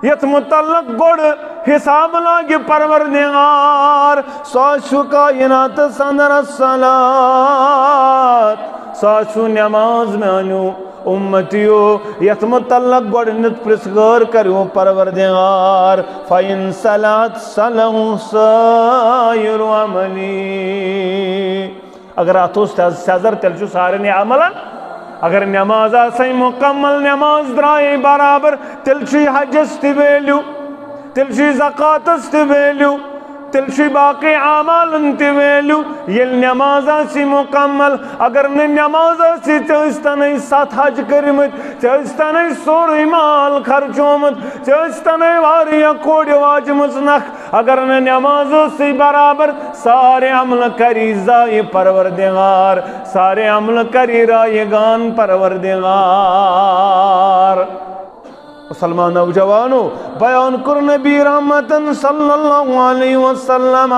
یت متعلق گوڑ حساب لاگی پروردگار سوچو کائنات سندر الصلاة سوچو نماز میانو امتیو یت متعلق گوڑنت پرسگار کریو پروردگار فَإِن صَلَاتْ صَلَوْ سَائِرُ عَمَلِي اگر آتوس سازر تلچو سارے عملا اگر نماز آسائی مکمل نماز درائے برابر تلچی حجس تی ویلیو تلچی زکاتس تی ویلیو تلچی باقی عامال تی ویلیو یل نماز آسی مکمل اگر نماز آسی چاہستانی سات حج کرمت چاہستانی سوری مال خرچومت چاہستانی واری کوڑی واجمت نخ اگر نماز آسی برابر سارے عمل کری زائی پروردگار سارے عمل کری رائگان پروردگار مسلمان نوجوانو بیان کر نبی رحمت صلی اللہ علیہ وسلم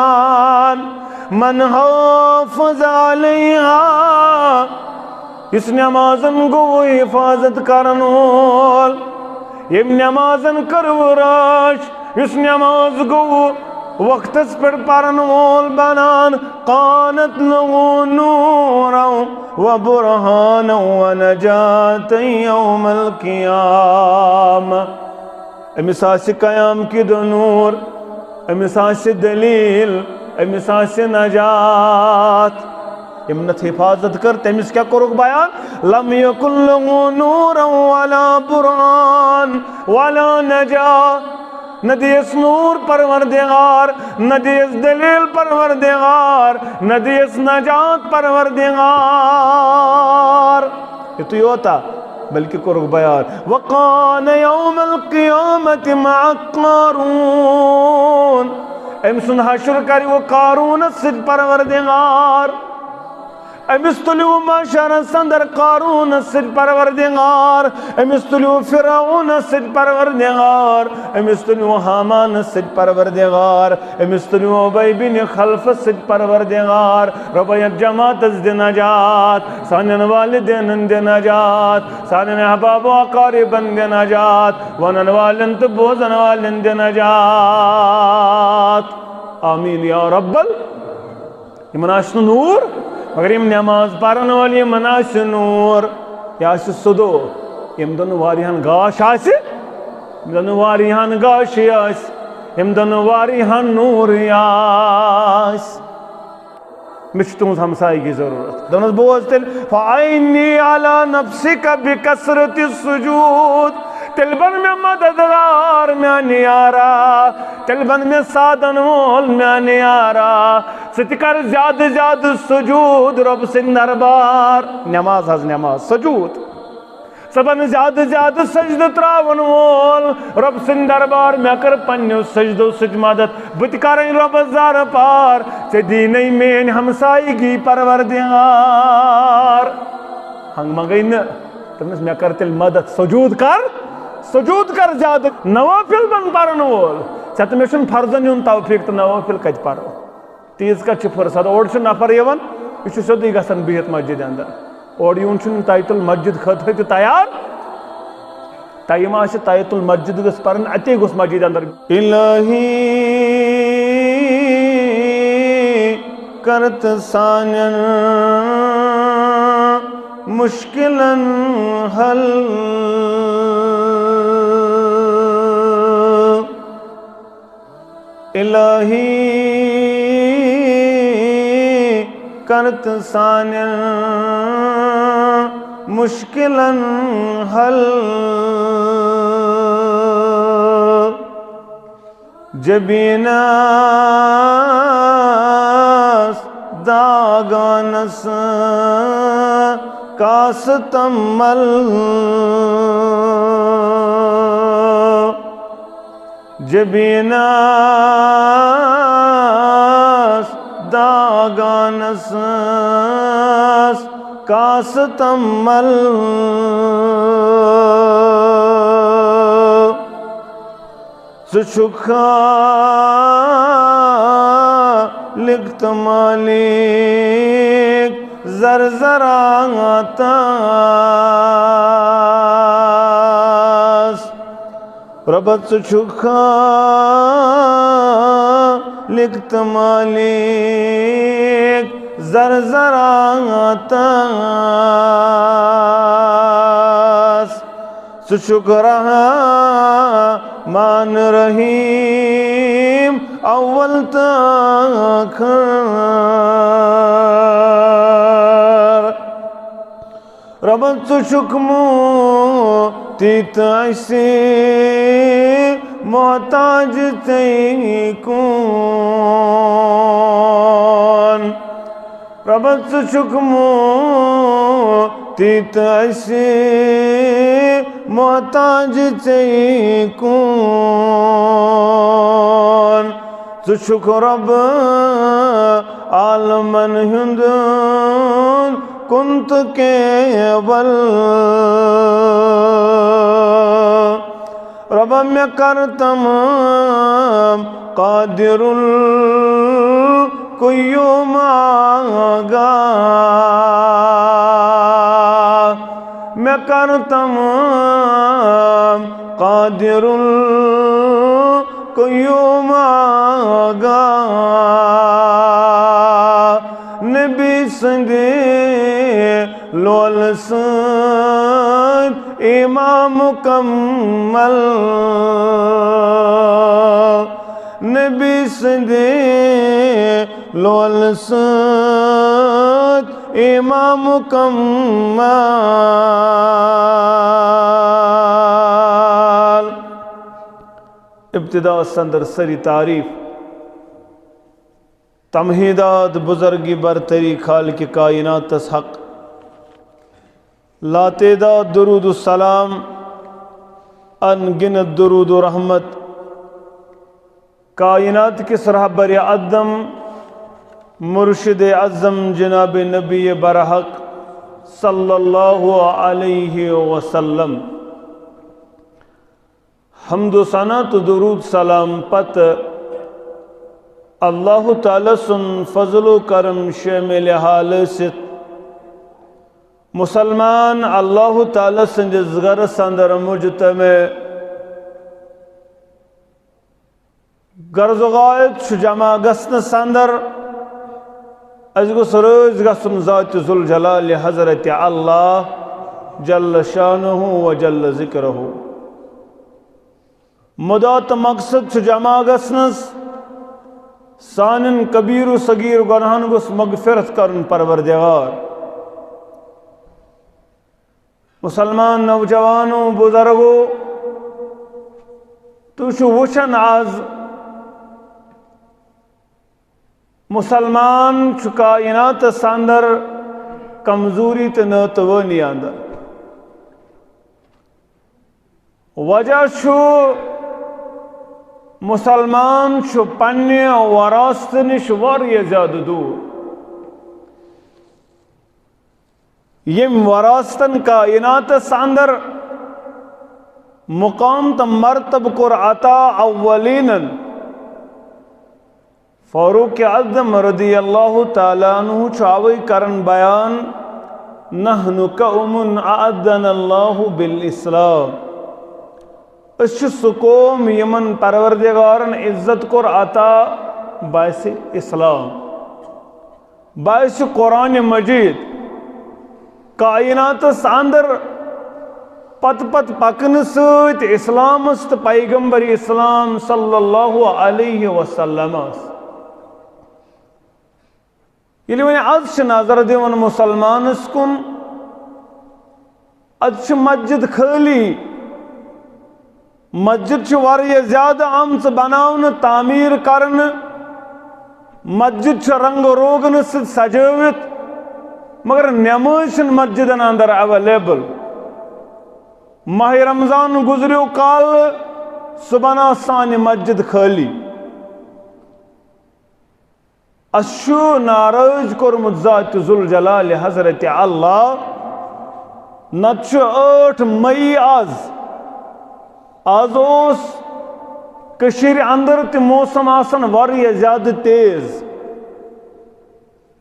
من حافظ علیہا اس نمازن گو حفاظت کرنول یم نمازن کرورش اس نماز گو وقت اس پر پرنول بنان قانت لہو نورا و برہانا و نجات یوم القیام امساس قیام کی دو نور امساس دلیل امساس نجات امنت حفاظت کر تیمیس کیا کرو بیان لم یکن لہو نورا ولا برہان ولا نجات نہ دیس نور پروردگار نہ دیس دلیل پروردگار نہ دیس نجات پروردگار یہ تو ہوتا بلکہ کرو بیان وقان یوم القیامت مع قارون امسن حشر کری وہ قارون سج پروردگار امستلیو معاشر سندر قارون سج پروردگار امستلیو فرعون سج پروردگار امستلیو حامان سج پروردگار امستلیو ابی بن خلف سج پروردگار ربیت جماعت از دی نجات سانن والدین دی نجات سانن احباب و اقاربن دی نجات ونن والن تبوزن والن دی نجات آمین یا رب مناشن نور مگر یم نماز پرن والی مناش نور یا صدو یم دن واریہن گاش آس یم دن واریہن گاش آس یم دن واریہن نور آس مجھ تمہیں ہمسائی کی ضرورت دونس بوز تل فَعَيْنِي عَلَى نَفْسِكَ بِكَسْرَةِ السُّجُود تل بن میں مددگار میں نیارا تل بن میں سادن مول میں نیارا ستکر زیادہ زیادہ سجود رب سے دربار نماز حض نماز سجود سبن زیادہ زیادہ سجد تراون مول رب سے دربار میں کر پنیو سجدو سج مدد بتکاریں رب زار پار سے دینی مین ہمسائی گی پروردگار ہنگ مگئی نا تمہیں میں کرتل مدد سجود کر زیادہ نوافل بن پرن وول چت میں شن فرضن یون توفیق تو نوافل کت پرو تیز کت فرصت اور نفر یون یہ سیودی گھن بہت مسجد اندر اور یون تیت المسجد خطر تہ تیار ٹائم آس تیت المسجد گھس پرن اتے گھس مسجد اندر الہی کرت سانن مشکلن حل الہی کرت سانن مشکلن حل جبیناس داغانس کاستمل جبیناس داغانس کاستمل سچکھا لکت مالک زرزرانتاس ربت خالق تہٕ مالک زرزراتس رحمان رحیم اول تآخر ربت تیت ایسی محتاج کون ربت تیت ایسی محتاج کون رب عالمن ہند کنت کیول رب میں کر تمام قادر القیوم آگاہ میں کر تمام قادر القیوم آگاہ نبی سندے لول سند امام مکمل نبی سندے لول سند امام مکمل ابتدا سندر سری تعریف تمہیدات بزرگی برتری خالق کائنات حق لا تعداد درود السلام ان گنت درود و رحمت کائنات کس رہبر اعظم مرشد اعظم جناب نبی برحق صلی اللہ علیہ وسلم حمد و ثنا تو درود سلام پت اللہ تعالی سن فضل و کرم شامل حال ست مسلمان اللہ تعالی سندس غرس اندر مجتمع غرض و غایت جمع گسن سندر از گوس روز گسن ذات ذوالجلال حضرت اللہ جل شانہ و جل ذکرہ مدات مقصد جمع گسنس سانن کبیر و صغیر گناہن گوس مغفرت کرن پروردگار مسلمان نوجوانوں بزرگوں تو وچھن آز مسلمان کائنات ساندر کمزوری تو نتوانی اندر وجہ مسلمان پنہ وراثت نش واریاہ زیادہ دور یم وراثتن کائنات اندر مقام تو مرتب کور عطا اولینن فاروق اعظم رضی اللہ تعالیٰ عنہ چاوی کرن بیان نحن قوم اعدنا اللہ بالاسلام اس سکوم یمن پروردگارن عزت کور عطا باعث اسلام باعث قرآن مجید کائنات اندر پت پت پکن ست اسلام تو پیغمبر اسلام صلی اللہ علیہ وسلم یلی ون آز نظر دیون مسلمانس کن آز مسجد خالی مسجد واریاہ زیادہ آمت بناون تعمیر کرن مسجد رنگ روگن ست سجاوت مگر نماز مسجدن اندر اویلیبل ماہ رمضان گزریو کال صبح سان مسجد خالی اشو ناراض کورمت ذات ذوالجلال حضرت اللہ نت 8 مئی آز کشیر اندر تی موسم آسان واریاہ زیادہ تیز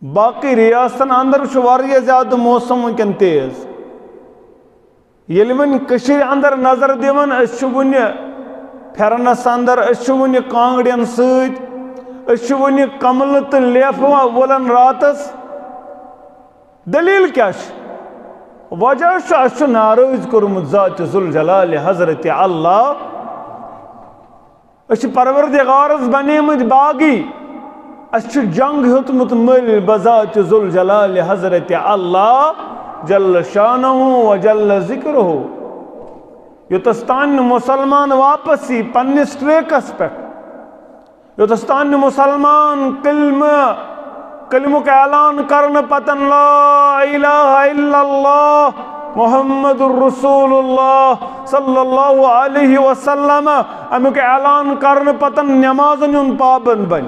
باقی ریاستن اندر واریاہ زیادہ موسم ونکن تیز یلی ون کشیر اندر نظر دیون اس ون پھرنس اندر ون کانگڑین ست ون کمل تو لیفوا ولن راتس دلیل کیا وجہ ناراض کورمت ذات ذوالجلال حضرت اللہ پروردگارس بنیمت باغی جنگ ہتمت مل بذات ذوالجلال حضرت اللہ جل شانہ و جل ذکرہ یوتستان مسلمان واپسی پنس ٹریکس پہ یوتستان مسلمان کلمک اعلان کرن پتن لا الہ الا اللہ محمد الرسول اللہ صلی اللہ علیہ وسلم امیک اعلان کرن پتن نمازن یون پابند بن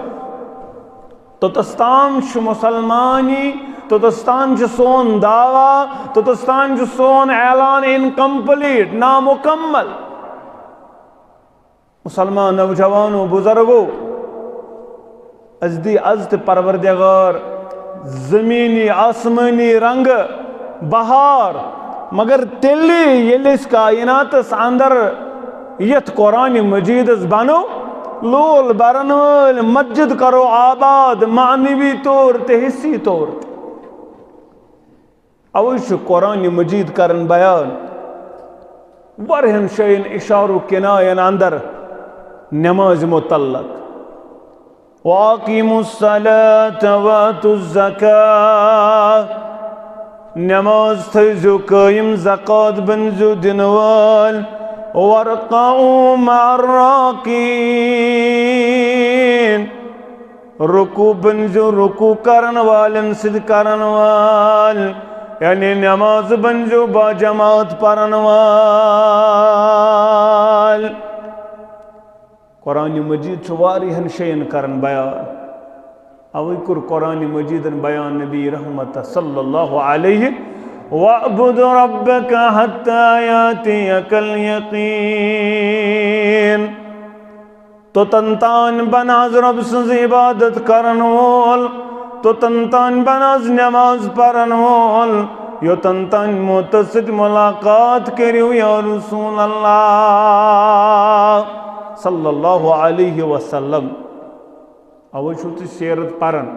توتستان مسلمانی توتستان سون دعویٰ توتستان سون اعلان انکمپلیٹ نامکمل مسلمان نوجوانوں بزرگوں ازدی ازت پروردگار زمینی آسمانی رنگ بہار مگر تیلی یلیس کائنات اندر یت قرآن مجید بنو لول برنول مسجد کرو آباد معنوی طور تے حصی طور اوش قرآن مجید کرن بیان ورہن شئین اشارو کنائن اندر نماز متعلق وَاقِمُوا الصَّلَاةَ وَآتُوا الزَّكَاةَ نماز تھیزو قائم زکاة بنزو دنوال وَارْقَعُوا مَعَ الرَّاقِينَ رکو بنزو رکو کرن والن صد کرن وال یعنی نماز بنزو با جماعت پرن وال قرآن مجید چواری ہنشین کرن بیان اوی کر قرآن مجید بیان نبی رحمت صلی اللہ علیہ وَاعْبُدْ رَبَّكَ حَتَّى يَأْتِيَكَ الْيَقِينَ تو تنتان بناز رب سز عبادت کرن وول تو تنتان بناز نماز پرن وول یو تنتان متصد ملاقات کریو یا رسول اللہ صلی اللہ علیہ وسلم اوہ چھوٹی سیرت پرن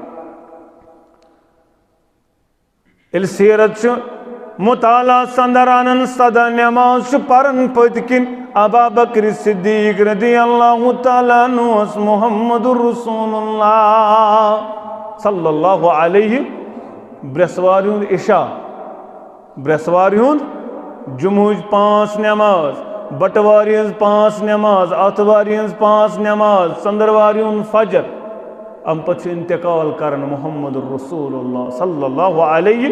ال سیرت چھو مطالعہ سندرانن صدا نماز پرن پتکن ابا بکر صدیق رضی اللہ تعالیٰ عنہ محمد الرسول اللہ صلی اللہ علیہ برسواریون عشاء برسواریون جمعوج 5 نماز بٹواریز 5 نماز آتواریز 5 نماز سندرواریون فجر ام پچھ انتقال کرن محمد الرسول اللہ صلی اللہ علیہ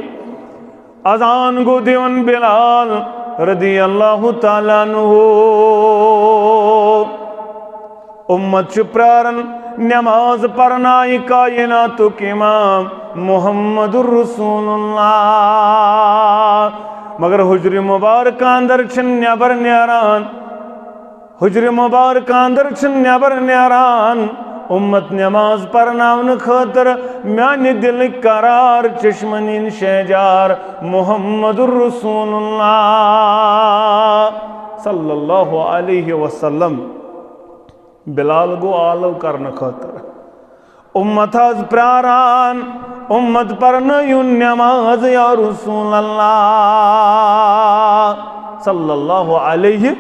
اذان گو دیون بلال رضی اللہ تعالیٰ عنہ امت چپرارن نماز پرنائی کائناتو کی امام محمد الرسول اللہ مگر حجر مبارک اندر چھن نیبر نیاران حجر مبارک اندر چھن نیبر نیاران امت نماز پرناون خاطر میانی دل قرار چشمنین شہجار محمد الرسول اللہ صلی اللہ علیہ وسلم بلال گو آلو کرن خاطر امت از پراران امت پرنیون نماز یا رسول اللہ صلی اللہ علیہ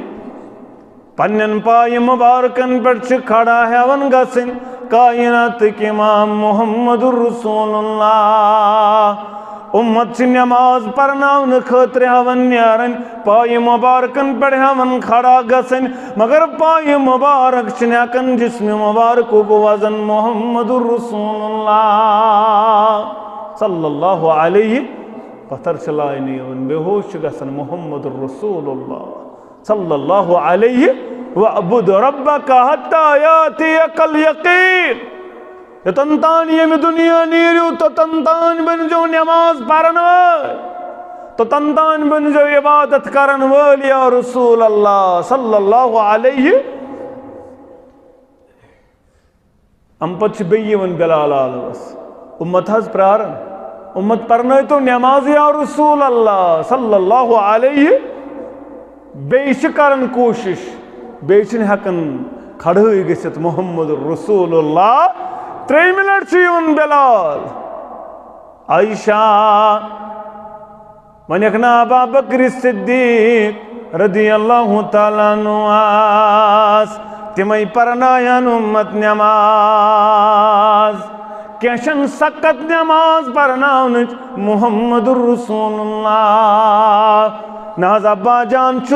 پنن پائی مبارکن پر کھڑا ہے ون گسن کائنات کے امام محمد الرسول اللہ امت سے نماز پرناون خاطر ہون نیارن پائی مبارکن پر ہون کھڑا گسن مگر پائی مبارک چنیکن جسم مبارکو کو وزن محمد الرسول اللہ صلی اللہ علیہ پتر چلائی نیون بے ہوش گسن محمد الرسول اللہ صلی اللہ علیہ وَعْبُدْ رَبَّكَ حَتَّى يَأْتِيَكَ الْيَقِينَ یہ تنتان یہ میں دنیا نیریو تو تنتان بن جو نماز پرن تو تنتان بن جو عبادت کرن والی یا رسول اللہ صلی اللہ علیہ ام پچھ بیون بلال آلوس امت حض پرارن امت پرنوی تو نماز یا رسول اللہ صلی اللہ علیہ بیش کرن کوشش بیچن ہکن کھڑے گژھت محمد رسول اللہ 3 منٹ یون بلال عائشہ ونکنا ابا بکر صدیق رضی اللہ تعالیٰ عنہ تمے پرنایان امت نماز کیشن سکت نماز پرناون محمد رسول اللہ ناز ابا جان چھ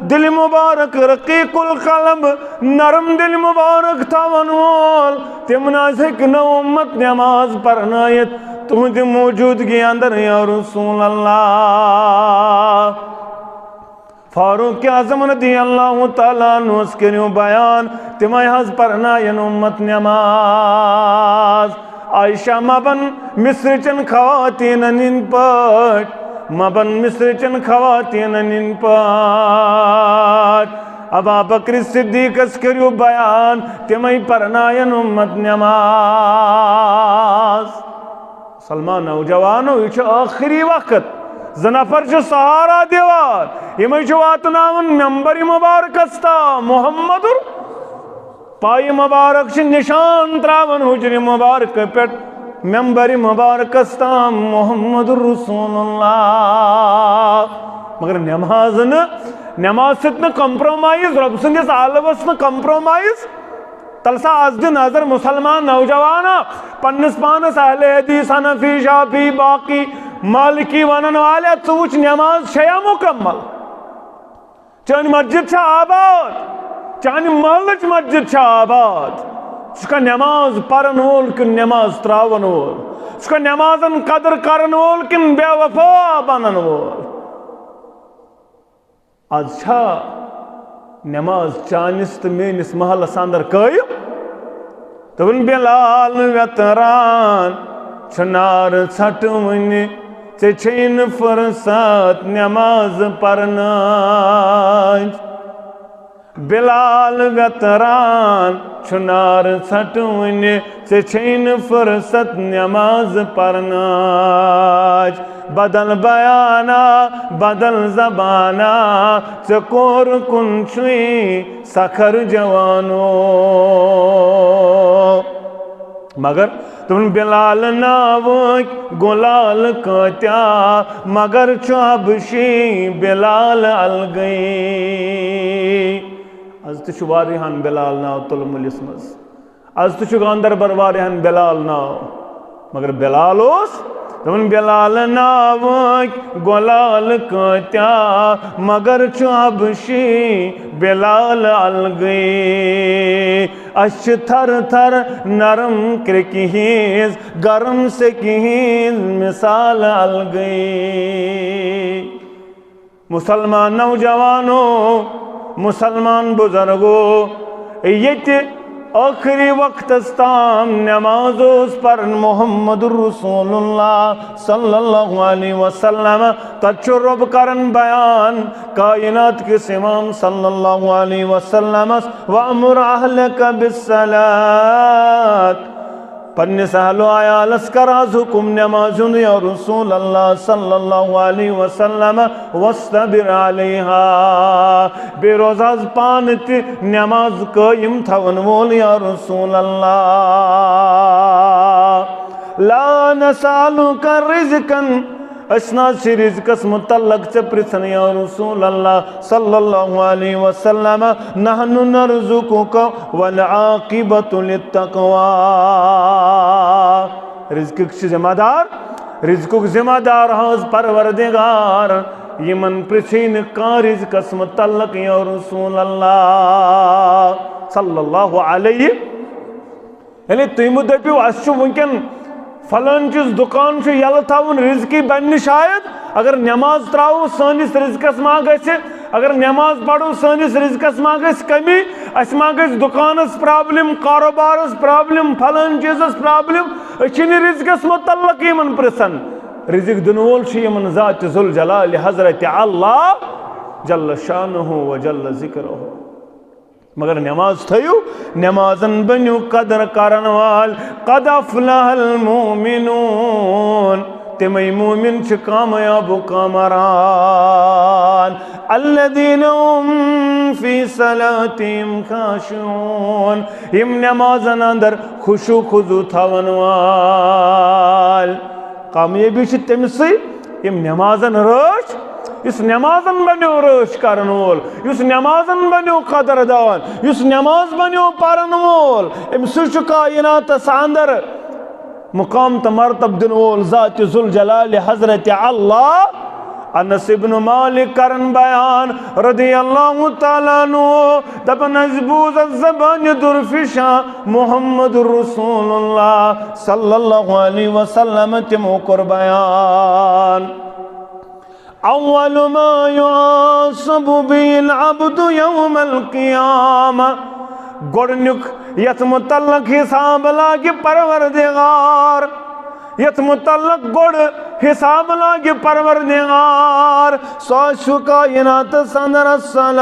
دل مبارک رقیق القلب نرم دل مبارک تھاون وول تم ناز ہیکن امت نماز پرنایت تہند موجودگی اندر یا رسول اللہ فاروق اعظم رضی اللہ تعالیٰ عنہ کریو بیان تمے حض پرناین امت نماز عائشہ مبن مصر چن خواتین نن پٹ مبن مصر چن خواتین نن پٹ ابا بکر صدیق کریو بیان تمے پرناین امت نماز سلمان نوجوانو یہ آخری وقت زنفر سہارا دیوان یہ واتناون ممبر مبارک استا محمد پائی مبارک نشان تراون حجر مبارک پیٹ ممبر مبارک استا محمد رسول اللہ مگر نماز ستنا کمپرومائز رب سندس عالوس نا کمپرومائز تلسا آز دی نظر مسلمان نوجوانا پنس پانس اہل حدیث حنفی شافی باقی مالکی ونن والے ژوچ نماز چھیا مکمل چان مسجد چھا آباد چان محلچ مسجد چھا آباد چکا نماز پرن وول کن نماز تراون وول چکا نمازن قدر کرن وول کن بے وفا بنن وول آج چھا نماز چانس تو میانس محلس اندر قائم دپن بلال ویتران چھنار ژھٹ ونہ ژے چھے نہٕ فرصت نماز پرنٕچ بلال ویتران چھنار ژھٹ ونہ ژے چھے نہٕ فرصت نماز پرنٕچ بدل بیانا بدل زبانا ژے کور کن چھُے سکھر جوانو مگر تم بلال ناوک گلال کتیا مگر چابشی بلال الگئی از تشو واریہن بلال ناو تلملس مز از تشو گاندر بر واریہن بلال ناو مگر بلال اوس تم بلال ناوک گلال کتیا مگر چابشی بلال الگئی اش تھر تھر نرم کرکہیز گرم سے کہیز مثال الگئی مسلمان نوجوانو مسلمان بزرگو یہ آخری وقت استام نماز پر محمد رسول اللہ صلی اللہ علیہ وسلم تچو رب کرن بیان کائنات کے امام صلی اللہ علیہ وسلم وَأَمُرْ أَهْلَكَ بِالصَّلَاةِ پنی سہلو آیا لسکراز حکم نمازن یا رسول اللہ صلی اللہ علیہ وسلم وَاسْتَبِرْ عَلَيْهَا بے روزاز پانتی نماز قائم تھون وول یا رسول اللہ لا نسالک رزقا اسناد سے رزقس متعلق چپرسن یا رسول اللہ صلی اللہ علیہ وسلم نحن نرزقک والعاقبت للتقوی رزقک ذمہ دار رزقک ذمہ دار حاض پروردگار یمن پرچین کا رزقس متعلق یا رسول اللہ صلی اللہ علیہ یعنی تیم دپیو اسچو ونکن فلان چیز دکان سے یل تھاون رزقی بننے شاید اگر نماز تراو سانس رزقس ما گژھِ اگر نماز پڑھو سانس رزقس ما گژھِ کمی اس ما گژھِ دکانس پرابلم کاروبارس پرابلم فلان چیزس پرابلم اچھنی رزقس متعلق یمن پرسن رزق دنوول چھ یمن ذات ذوالجلال حضرت اللہ جل شانہ و جل ذکرہ مگر نماز تھیو نمازن بنیو قدر کرن وال قد افلح المؤمنون تمے مومن چھ کامیاب و کامران الذین هم فی صلاتہم خاشعون یم نمازن اندر خشوع خضوع تھاون وال کامیابی چھ تمسی یم نمازن رچ اس نمازن بنیو رچ کرن وول اس نمازن بنیو قدردان اس نماز بنیو پرن وول ام سچ کائناتس اندر مقام تو مرتب دن وول ذات ذوالجلال حضرت اللہ انس ابن مالک کرن بیان رضی اللہ تعالیٰ عنہ دپن ازبوز الزبان درفشا محمد رسول اللہ صلی اللہ علیہ وسلم تمو کر بیان اول ما يحاسب به العبد يوم القيامة گوڑنک یت متعلق حساب لاگی پروردگار یت متعلق گوڑ حساب لاگی پروردگار سوچو کائنات سندر الصلاة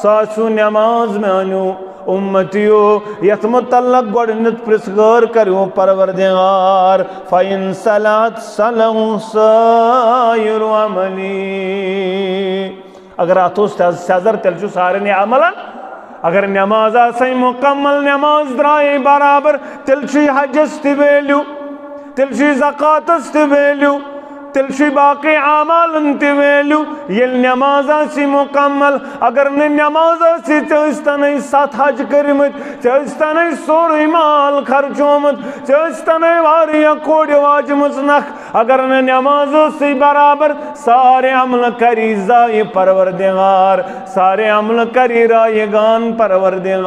سوچو نماز میں انو امتیو یت متعلق گوڑنت پرسگار کریو پروردگار فَإِن صَلَاتْ صَلَوْ سَائِرُ عَمَلِي اگر آتوس سازر تلچو سارے عملا اگر نماز آسائی مکمل نماز درائی برابر تلچی حج استویلیو تلچی زکاة استویلیو تلچی باقی عامال انتویلیو یہ نماز آسی مکمل اگر نماز آسی چاہستانی ساتھ حج کرمت چاہستانی سوری مال خرچومت چاہستانی واری کوڑی واجمت نخ اگر نماز آسی برابر سارے عمل کری زائی پروردگار سارے عمل کری رائے گان پروردگار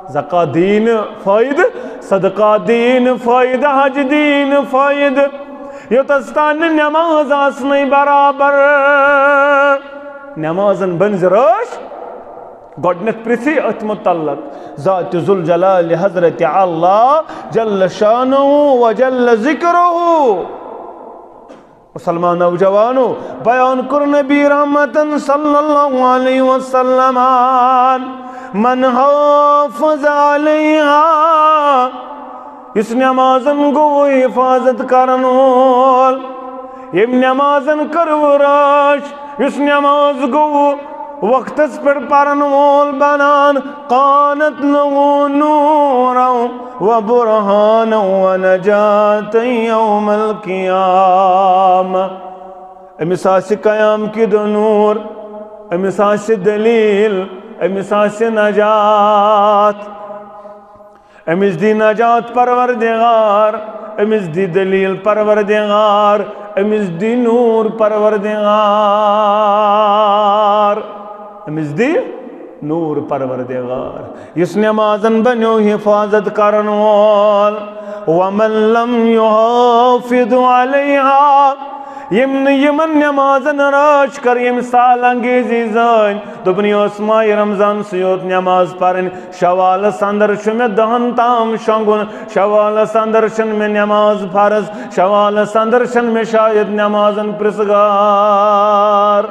زکاة دین فائد صدقہ دین فائد حج دین فائد یوتستان نماز آسنی برابر نمازن بنزراش گوڑنت پرسی ات متعلق ذات ذوالجلال حضرت اللہ جل شانہ و جل ذکرہ مسلمان نوجوانو بیان کر نبی رحمتن صلی اللہ علیہ وسلم من حافظ علیہا اس نمازن گو حفاظت کرنول یم نمازن کرورش اس نماز گو وقتس پر پرنول بنان قانت لہو نورا و برہانا و نجات یوم القیام امساس قیام کی دو نور امساس دلیل امساس نجات امس دی نجات پروردگار امس دی دلیل پروردگار امس دی نور پروردگار امس دی نور پروردگار اس نمازن بنیو حفاظت کرن وال ومن لم يحافظ علیہا یمن نمازن راش کر یم سال انگیزی زین دبنی اسماء رمضان سیوت نماز پرن شوال سندر شمی دہن تام شنگن شوال سندر شن میں نماز فرض شوال سندر شن میں شاید نمازن پرسگار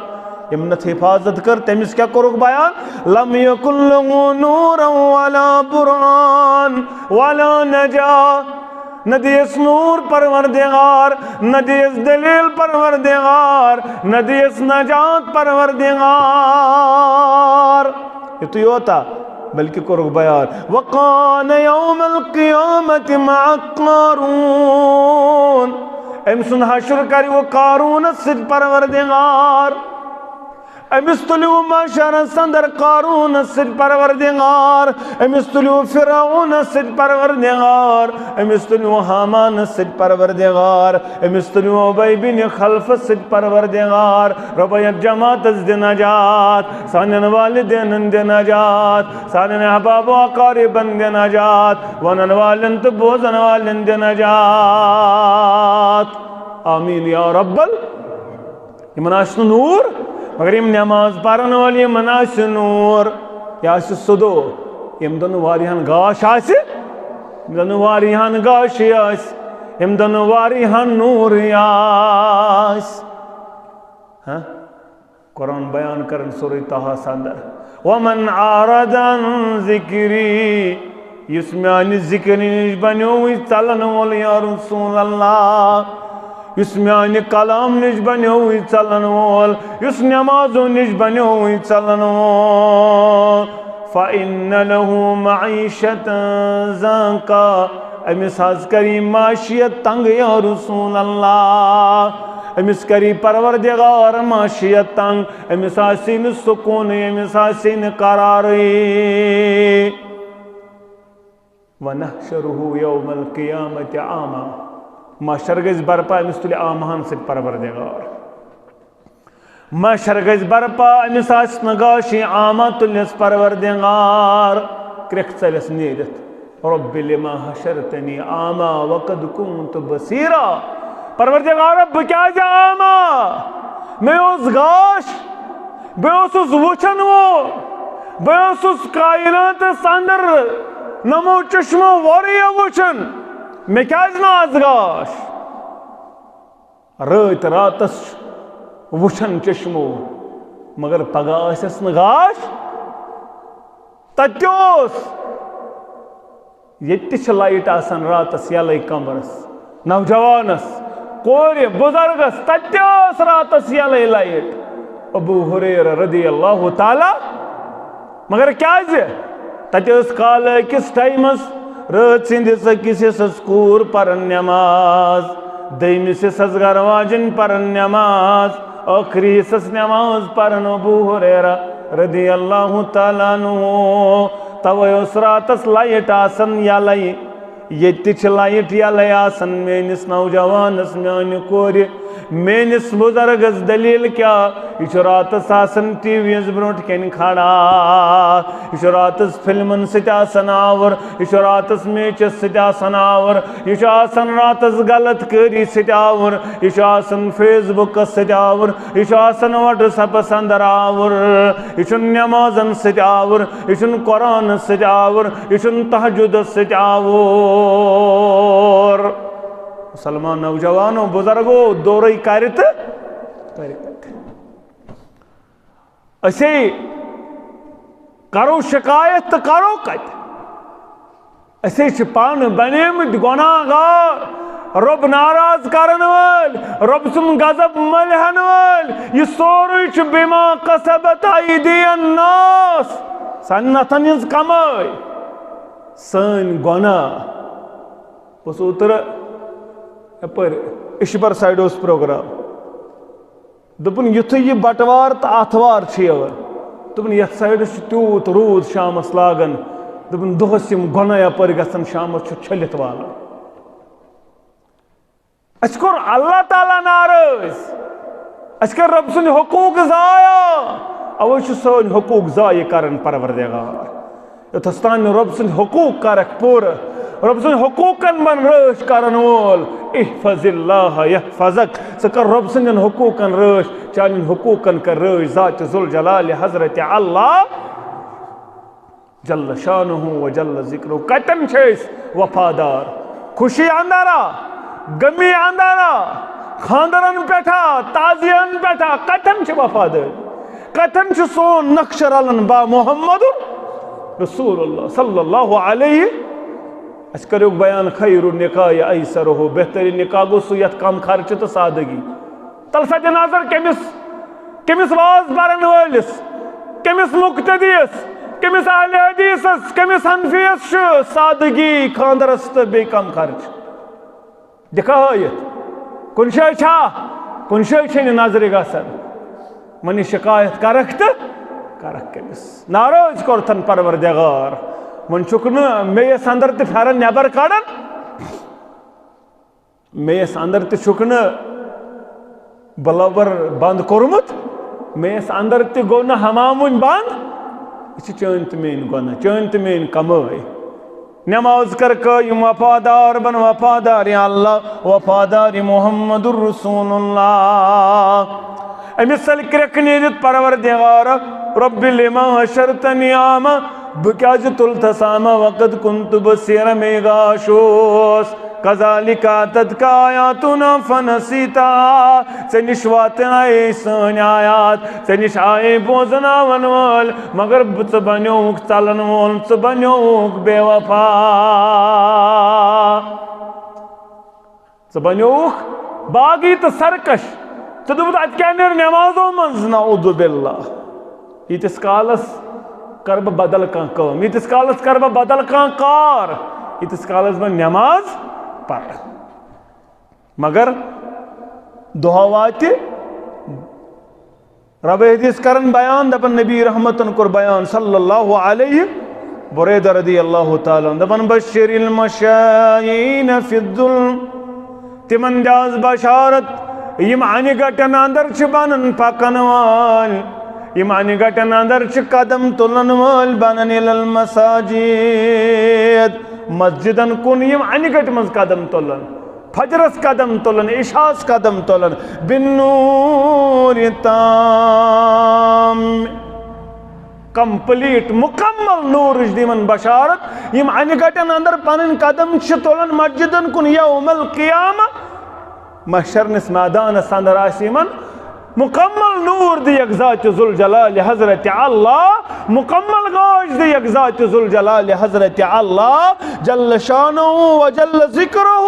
یمنت حفاظت کر تیمیس کیا کرو بیان لم یکن لہو نورا ولا برہان ولا نجات نہ دیس نور پروردگار نہ دیس دلیل پروردگار نہ دیس نجات پروردگار یہ تو یہ ہوتا بلکہ کرو بیان وقان یوم القیامت مع قارون امسن حشر کری وہ قارون السد پروردگار امستلیو معشر سندر قارون السد پروردگار امستلیو فرعون السد پروردگار امستلیو حامان السد پروردگار امستلیو ابی بن خلف السد پروردگار ربیت جماعت از دی نجات سانین والدین دی نجات سانین احباب و اقاربن دی نجات ونن والن تبوزن والن دی نجات آمین یا رب مناشن نور مگر یم نماز پرن والی مناش نور یا صدو یم دن واریہن گاش آسی یم دن واریہن گاش آس یم دن واریہن نور آس قرآن بیان کرن سورہ طہ سندر ومن عارض عن ذکری یس میانہ ذکر نش بنیوی ژلن وول یا رسول اللہ یس میانہ کلام نش بنیوی ژلن وول یس نمازو نش بنیوی ژلن وول فإن له معیشة ضنکا امس حظ کری معاشیت تنگ یا رسول اللہ امس کری پروردگار معاشیت تنگ امس آسین سکون امس آسین قراری وَنَحْشَرُهُ يَوْمَ الْقِيَامَةِ عَامًا محشر گز برپا امس تلی آمہان سے پروردگار محشر گز برپا امس آس نگاشی عامہ تلیس پروردگار کرک چلس نیدت رب لما حشرتنی عامہ وقد كنت بصیرا پروردگار رب کیا جا عامہ میں اس گاش بے اس وچن وہ بے اس کائنات ساندر نمو چشمو واریا وچن میں کیا جنا از گاش رات راتس وچن چشمو مگر پگا اسس نگاش تتیوس یتش لائٹ آسان راتس یلے کمرس نوجوانس کور بزرگس تتیوس راتس یلے لائٹ ابو ہریرہ رضی اللہ تعالی مگر کیا تتیوس کال کس ٹائمس رات سندس کس حصس کور پرن نماز دمس حصس گھر واجن پرن نماز آخری حصس نماز پرن ابو ہریرہ رضی اللہ تعالیٰ عنہ توے اس راتس لائٹ آسن یلے یتچ لائٹ یلے آسن میانس نوجوانس میانہ کور میانس بزرگس دلیل کیا یہ راتس آسن ٹی ویز برونٹ کن کھڑا یہ راتس فلمن ست آسن آور یہ راتس میچس ست آسن آور یہ آسن راتس غلط کری ست آور یہ آسن فیس بکس ست آور یہ آسن واٹس ایپس اندر آور یہ نمازن ست آور یہ قرآن ست آور یہ تہجد ست آور مسلمان نوجوانوں بزرگوں دورے کرت اسی کرو شکایت کرو کت اسی پان بنیمت گناہ گار رب ناراض کرن وال رب سن غضب ملہن وال یہ سوری بما کسبت ایدی الناس سنتن ہنز کمائی سن گناہ بس اتر پر اشبر سائڈ اس پروگرام دپن یتھے یہ بٹوار تو آتھوار دپن یتھ سائڈ تیوت رود شامس لاگن دپن دہس یم گناہ یپر گژھن شامس چھلت والن اس کور اللہ تعالیٰ ناراض اس کر رب سن حقوق ضائع اوے سن حقوق ضائع کرن پروردگار یتھستان رب سن حقوق کرک پور رب سن حقوقن من رٲچھ کرن وول احفظ اللہ یحفظک ژٕ کر رب سندین حقوقن رٲچھ چانین حقوقن کر رٲچھ ذات ذوالجلال حضرت اللہ جل شانہ و جل ذکرہ کتن چھِ أسۍ وفادار خوشی اندارا غمی اندارا خاندرن پٮ۪ٹھا تازین پٮ۪ٹھا کتن چھِ وفادار کتن چھُ سون نقش رلن با محمد رسول اللہ صلی اللہ علیہ اس کرو بیان خیر النکاح ایسر ہو بہترین نکاح گو سو یت کم خرچ تو سادگی تل سا نظر کمس واز برن ولس کمس مقتدیس کمس اہل حدیثس کمس حنفیس سادگی خاندرس تو بی کم خرچ دکھایت کن شاہ چھا کن شاہ چھنی نظر گسن منی شکایت کرک تو کرک کمس ناراض کرتن پروردگار من چکن میس اندر تی پھرن نیبر کڑن میس اندر تی چکن بلاور بند کورمت میس اندر تی گونا حمامون بند یہ چانت مین گونا چانت مین کمائی نماز کر قائم وفادار بن وفادار اللہ وفادار محمد الرسول اللہ امس سلکرک نیدت پروردگار رب لما حشرتنی عاما بکیاج تلت ساما وقت کنت بسیر میں گاشوس كذلك أتتك آياتنا فنسيتها ژےٚ واتن آیے سٲنۍ آیات ژےٚ آیے بوزناون وول مگر ژٕ بنیووُکھ ژلن وول ژٕ بنیووُکھ بے وفا ژٕ بنیووُکھ باغی تہٕ سرکش ژےٚ دوٚپُتھ اَتہِ کیٛاہ نیرِ نٮ۪مازو منٛز نعوذ باللہ ییٖتِس کالس کر بہٕ بدل کانٛہہ کٲم ییٖتِس کالس کر بہٕ بدل کانٛہہ کار ییٖتِس کالس بہٕ نٮ۪ماز پرٕ مگر دۄہ واتہِ رب حدیث کرن بیان دپن نبی رحمتن کور بیان صلی اللہ علیہ بریدہ رضی اللہ تعالیٰ دپن بشر المشائین فی الظلم تمن جاز بشارت یم انی گٹن اندر چھ بنن پکن وال یم انی گٹن اندر چھ قدم تلن وال بنن المساجد مسجدن کن یم انی گٹ مز قدم تلن فجرس قدم تلن عشاءس قدم تلن بالنور تام کمپلیٹ مکمل نور دمن بشارت یم انی گٹن اندر پنن قدم چھ تلن مسجدن کن یوم القیامہ محشرنس میدانس اندر آس یمن مکمل نور دیک ذات ذوالجلال حضرت اللہ مکمل گاش دیک ذات ذوالجلال حضرت اللہ جل شانہ و جل ذکرہ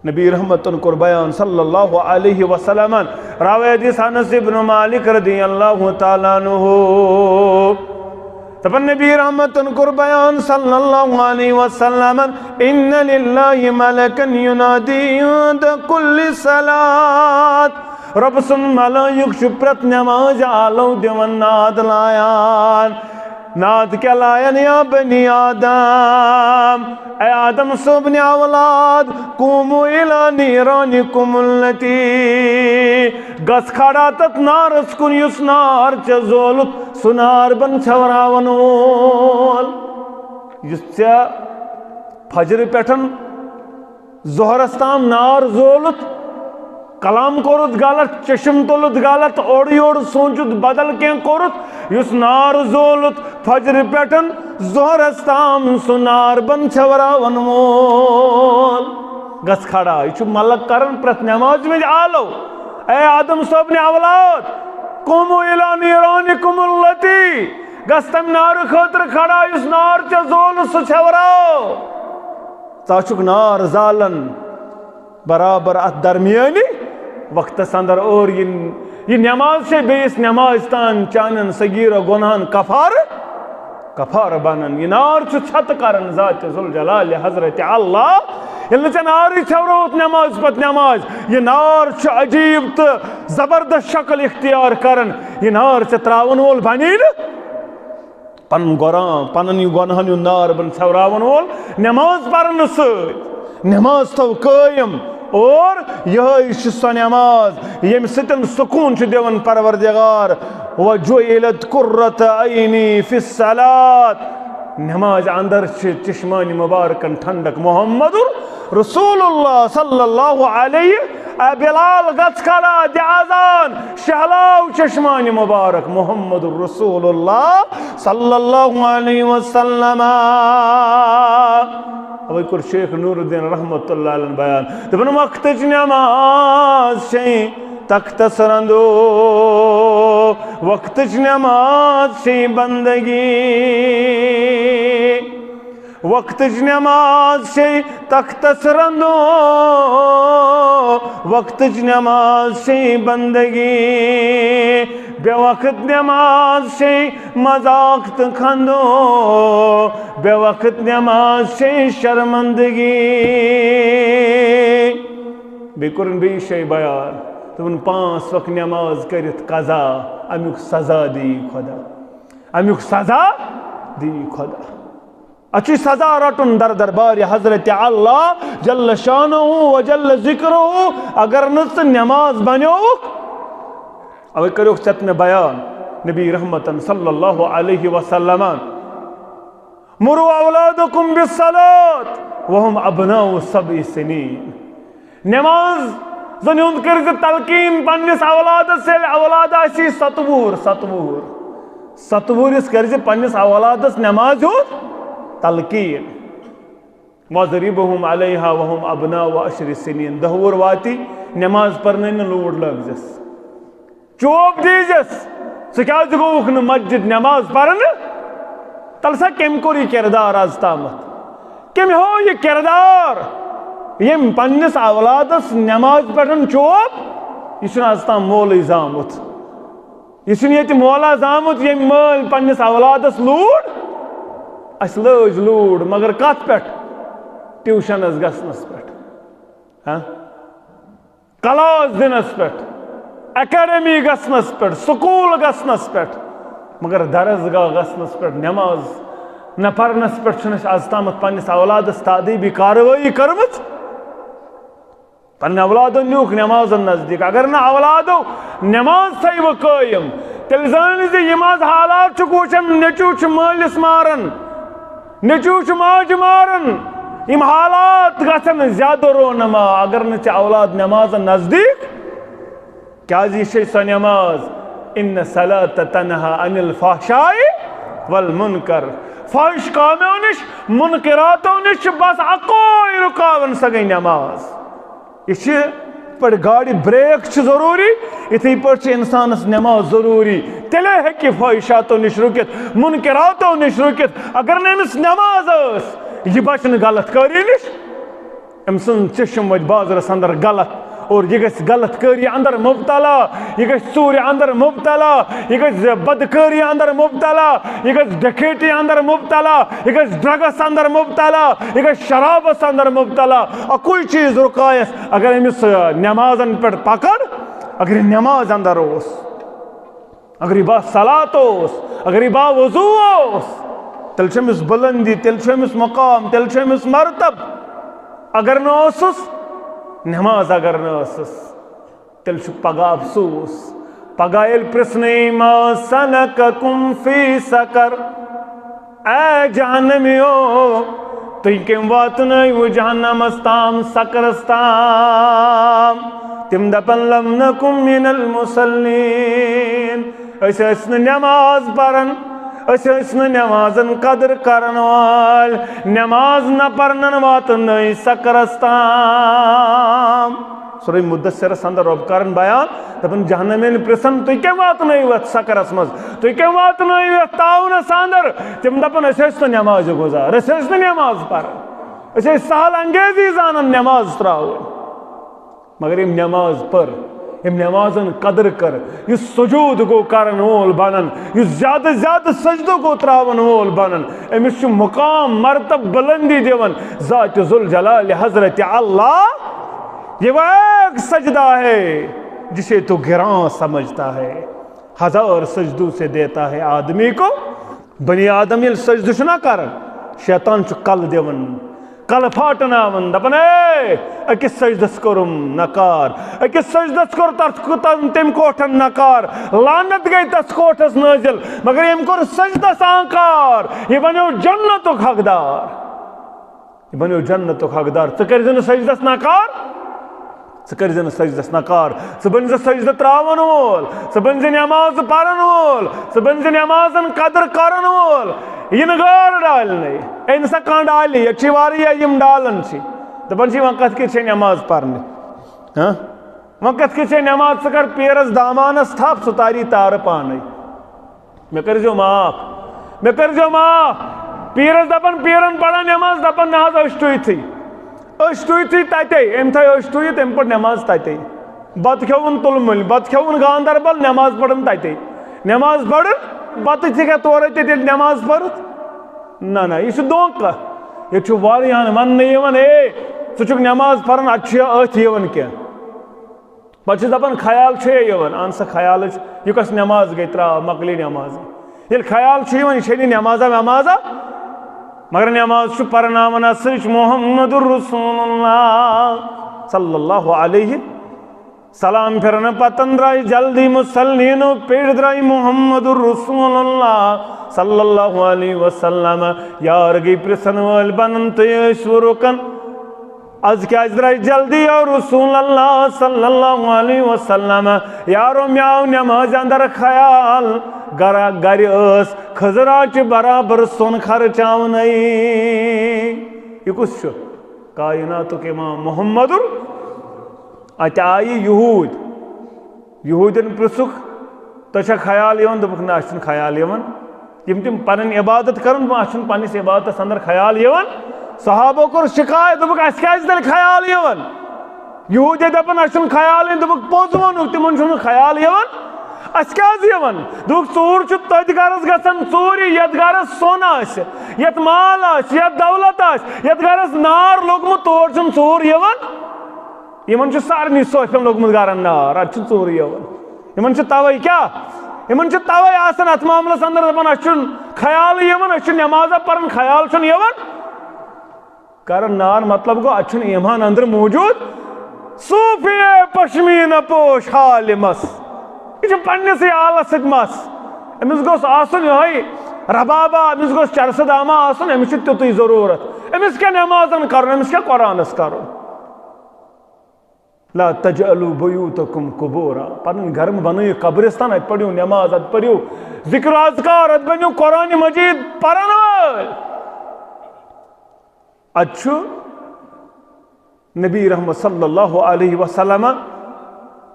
نبی رحمتن کور بیان صلی اللہ علیہ وسلم راوی حدیث انس بن مالک رضی اللہ تعالیٰ عنہ تب نبی رحمتن کور بیان صلی اللہ علیہ وسلم ان للہ ملکن ینادی عند کل صلاة رب سن ملائک شپرت نماز آلو دیون ناد لائان ناد کیا لائن یا بنی آدم اے آدم صبن اولاد قومو الى نیرانکم اللتی گس کھڑا تت نارس کن یس نار چا زولت سنار بن چھوراون وول یس چا فجر پیٹھن زہرستان نار زولت کلام کورت غلط چشم تلت غلط اوڑ یوڑ سوچت بدل کیں کورت یس نار زولت فجر پیٹن زہرستان سنار بن چھوراون وول گس کھڑا یہ ملک کرن پرت نماز میں آلو اے آدم صبن اولاد قومو الى نیرانکم اللتی گس تم نار خاطر کھڑا اس نار چا زول سو چھوراو تاچک نار زالن برابر ات درمیانی وقت اندر اور یہ نماز سے بیس نماز تان چانن صغیر و گناہن کفار بنن یہ نار چھت کرن ذات ذوالجلال حضرت اللہ یل چھ ناری چھوروت نماز پت نماز یہ نار چھ عجیب تو زبردست شکل اختیار کرن یہ نار چھ تراون وول بنین پن گران پنن یہ گناہن یہ نار بن چھوراون وول نماز پرن ست نماز تو قائم اور یہ سو نماز یم ستن سکون چھ دیون پروردگار وجعلت قرۃ عینی فی الصلاۃ نماز اندر چھ چشمانی مبارکن ٹھنڈک محمد رسول اللہ صلی اللہ علیہ اے بلال گچ کھڑا دِ اذان شہلاو چشمانی مبارک محمد رسول اللہ صلی اللہ علیہ وسلم اوے کور شیخ نور الدین رحمت اللہ علیہ بیان دپن وقتچ نماز شئی تخت سرندو وقتچ نماز شئی بندگی وقتچ نماز شئی تخت سرندو وقتچ نماز شئی بندگی بے وقت نماز شئی مذاق تو کھندو بے وقت نماز شئی شرمندگی بے کرن بے شئی بیان تو ان 5 وقت نماز کرت قضا امیک سزا دی خدا امیک سزا دی خدا اچھی سزا رٹن در دربار حضرت اللہ جل شانہ و جل ذکرہ اگر نس نماز بنیوک اوے کریوک چتن بیان نبی رحمتن صلی اللہ علیہ وسلم مرو اولادکم بالصلاة وهم ابناء 7 سنین نماز زنیون کرز تلقین پنیس اولاد سے اولاد آسی 7 اس کرز پنیس اولاد نماز ہو تلقین وَضْرِبْهُمْ عَلَيْهَا وَهُمْ أَبْنَاءُ 10 سِنِينَ 10 وُہُر واتی نماز پرنے لوڑ لگزس چوب دیزس سکیاز گوکھ نہ مسجد نماز پرنے تلسا کم کور یہ کردار آز تامت کم ہو یہ کردار یم پنس اولادس نماز پڑھن چوب یہ آز تام مول زامت یہ یہ مولا زامت یم مل پنس اولادس لوڑ اس لج لوڑ مگر کت پہ ٹیوشنس گھنس پہ کلاس دنس پہ اکیڈمی گھنس پہ سکول گھنس پہ مگر درسگاہ گھنس پہ نماز نہ پرنس پہ آز تامت پنس اولادس تعدیبی کاروائی کرمت پنہ اولادو نیوک نمازن نزدیک اگر نہ اولادو نماز تھو قائم تیل زان زِ یم آز حالات وچھان نیچو مالس مارن نیچو ماج مارن یم حالات گھن زیادہ رونما اگر نہ اولاد نمازن نزدیک کیازِ یہ سو نماز ان الصلاۃ تنہا عن الفحشاء والمنکر فحش کاموں نش منکراتوں نش بس اکوئی رکاون سا گئی نماز یہ پہ گاڑی بریک ضروری اتھے پہ انسانس نماز ضروری تیلے ہیکہ فحشاتوں نش رکت منکراتوں نش رکت اگر نہ امس نماز یہ بچن غلط کاری نش ام سن چشم وت بازرس اندر غلط اور یہ گھس غلط کاری اندر مبتلا یہ گھس ژوٗرِ اندر مبتلا یہ گھس بدکاری اندر مبتلا یہ گھس ڈکیٹی اندر مبتلا یہ گھس ڈرگس اندر مبتلا یہ گھس شرابس اندر مبتلا اکوئی چیز رکایس اگر امس نمازن پہ پکڑ اگر نماز اندر اوس اگر با صلات اوس اگر با وضو اوس تیل چھ امس بلندی تیل چھ امس مقام تیل چھ امس مرتب اگر نہ اوسس نماز اگر نسس تیل پگہ افسوس پگہ یل پرسنی ما سلککم فی سقر اے جہنمیو تھی کم واتنو جہنمس تام سقرس تام تم دپن لم نکم من المصلین اس نماز پرن اس نمازن قدر کرن وال نماز نہ پرنن واتن سقرس تام سورہ مدثرس اندر رب کرن بیان دپن جہنمین پرسن تھی کم واتنو یت سقرس مز تھی کم واتنو یت تعاونس اندر تم دپن اس نماز گزار اس نماز پرن اس سہل انگیزی زانن نماز تراون مگر یم نماز پر یم نمازن قدر کر یہ سجود گو کرن وول بنن یہ زیادہ زیادہ سجدہ گو تراون وول بنن امس چھ مقام مرتب بلندی دیون ذات ذوالجلال حضرت اللہ یہ وہ ایک سجدہ ہے جسے تو گراں سمجھتا ہے ہزار سجدوں سے دیتا ہے آدمی کو بنی آدم یل سجدہ چھنا کرن شیطان چھ کل دیون کل پھاٹناون دپن اے اکس سجدس کرم نکار اکس سجدس کر تم کوٹھن نکار لعنت گئی تس کوٹھس نازل مگر یم کور سجدس آنکار یہ بنیو جنتک حقدار یہ بنیو جنتک حقدار ژٕ کٔرزِ نہٕ سجدس نکار ژٕ کٔرزِ نہٕ سجدس نکار ژٕ بنزِ سجدہ تراون وول ژٕ بنزِ نماز پرن وول ژٕ بنزِ نمازن قدر کرن وول یہ گاڑ ڈالنے اے نسا کان ڈالی یہ چھ واریاہ یم ڈالن چھ دپن چھ وان کت کی نماز پرنے ہاں وان کت کی نماز ژٕ کر پیرس دامانس تھپ سہ تاری تار پانے مے کرزو معاف مے کرزو معاف پیرس دپن پیرن پڑا نماز دپن نہ اشتویتھی اشتویتھی تتے ام تھے اشتوی تم پڑ نماز تتے بت کھون تلمل بت کھون گاندربل نماز پڑھن تتے نماز پڑھن بت ٹھیک تورے تیل نماز پڑھ نہ یہ دھوکہ یہ واریاہن ون اے ژٕ نماز پڑھن ات کی پتہ دپان خیال اہن سا خیال یہ کس نماز گئی ترا مکلی نماز یل خیال یہ نمازا ومازا مگر نماز پرناون سچ محمد رسول اللہ صلی اللہ علیہ سلام پھرن پتن درائی جلدی مسلینو پیڑ درائی محمد رسول اللہ صلی اللہ علیہ وسلم یار گئی پرسن وال بنن تیش ورکن از کیا درائی جلدی اور رسول اللہ صلی اللہ علیہ وسلم یارو میاو نماز اندر خیال گری اس خزراچ برابر سن خرچاؤ نئی یہ کس چھ کائناتک امام محمد ات آئی یہودین پرسک تو خیال یوان دبک نا اچھن خیال یوان تم پن عبادت کرن اچھن پنس عبادت اندر خیال یوان صحابہ کور شکایت دبک اس کیاز تیل خیال یوان یہودی دپن اچھن خیال دبک پوز ونک تمن چھن خیال یوان اس کیاز یوان دبک ژور چھ تت گرس گژھان ژوری یت گرس سون آس یت مال آس یت دولت آس یت گرس نار لوگمت تور چھن ژور یوان یمن چھ سارنی صوفین لوگمت گرن نار ات چھ ژور یوان یمن چھ توے کیا یمن چھ توے آسان ات معاملس اندر دپان اچھن خیال یوان اچھ نمازہ پرن خیال چھن یوان کرن نار مطلب گو اچھن ایمان اندر موجود صوفی پشمین پوش حال مس یہ پنس آلس ست مس امس گوس آسن یہ ربابہ امس گوس چرسہ دامہ آسن امس تیوتھے ضرورت امس کیا نمازن کرن امس کیا قرآنس کرن لا تجعلوا بیوتکم قبورا پنن گھر بنو قبرستان ات پڑھو نماز ات پڑھو ذکر اذکار ات بنو قرآن مجید پرن وول اچھو نبی رحمت صلی اللہ علیہ وسلم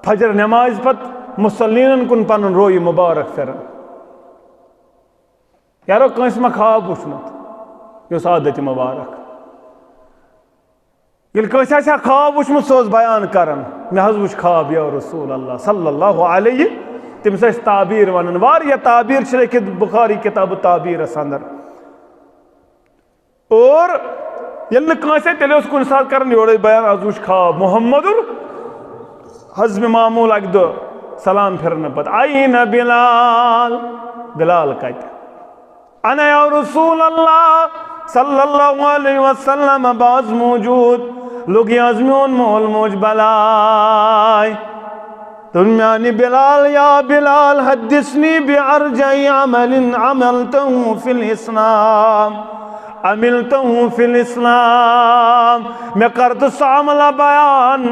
فجر نماز پت مسلین کن پنن روی مبارک پھرن یارو کنس ما خواب وچھمت یس عادت مبارک یل کنس آسیا خواب وچھمت سوز بیان کرن مے حظ وچھ خواب یا رسول اللہ صلی اللہ علیہ تمس اس تعبیر ونن واریاہ تعبیر چھ لیکن بخاری کتاب تعبیر اس اندر اور یل کنسے تیلے اس کن ساتھ کرن یوڑے بیان از وچھ خواب محمد حزم معمول اک دو سلام پھرن پت آئین بلال بلال کہتے انا یا رسول اللہ صلی اللہ علیہ وسلم باز موجود لوگ یازمیون مول موج بلائی تنمیانی بلال یا بلال حدثنی بعرجی عمل عملته فی الاسلام عملته فی الاسلام میں کرت سعمل بیان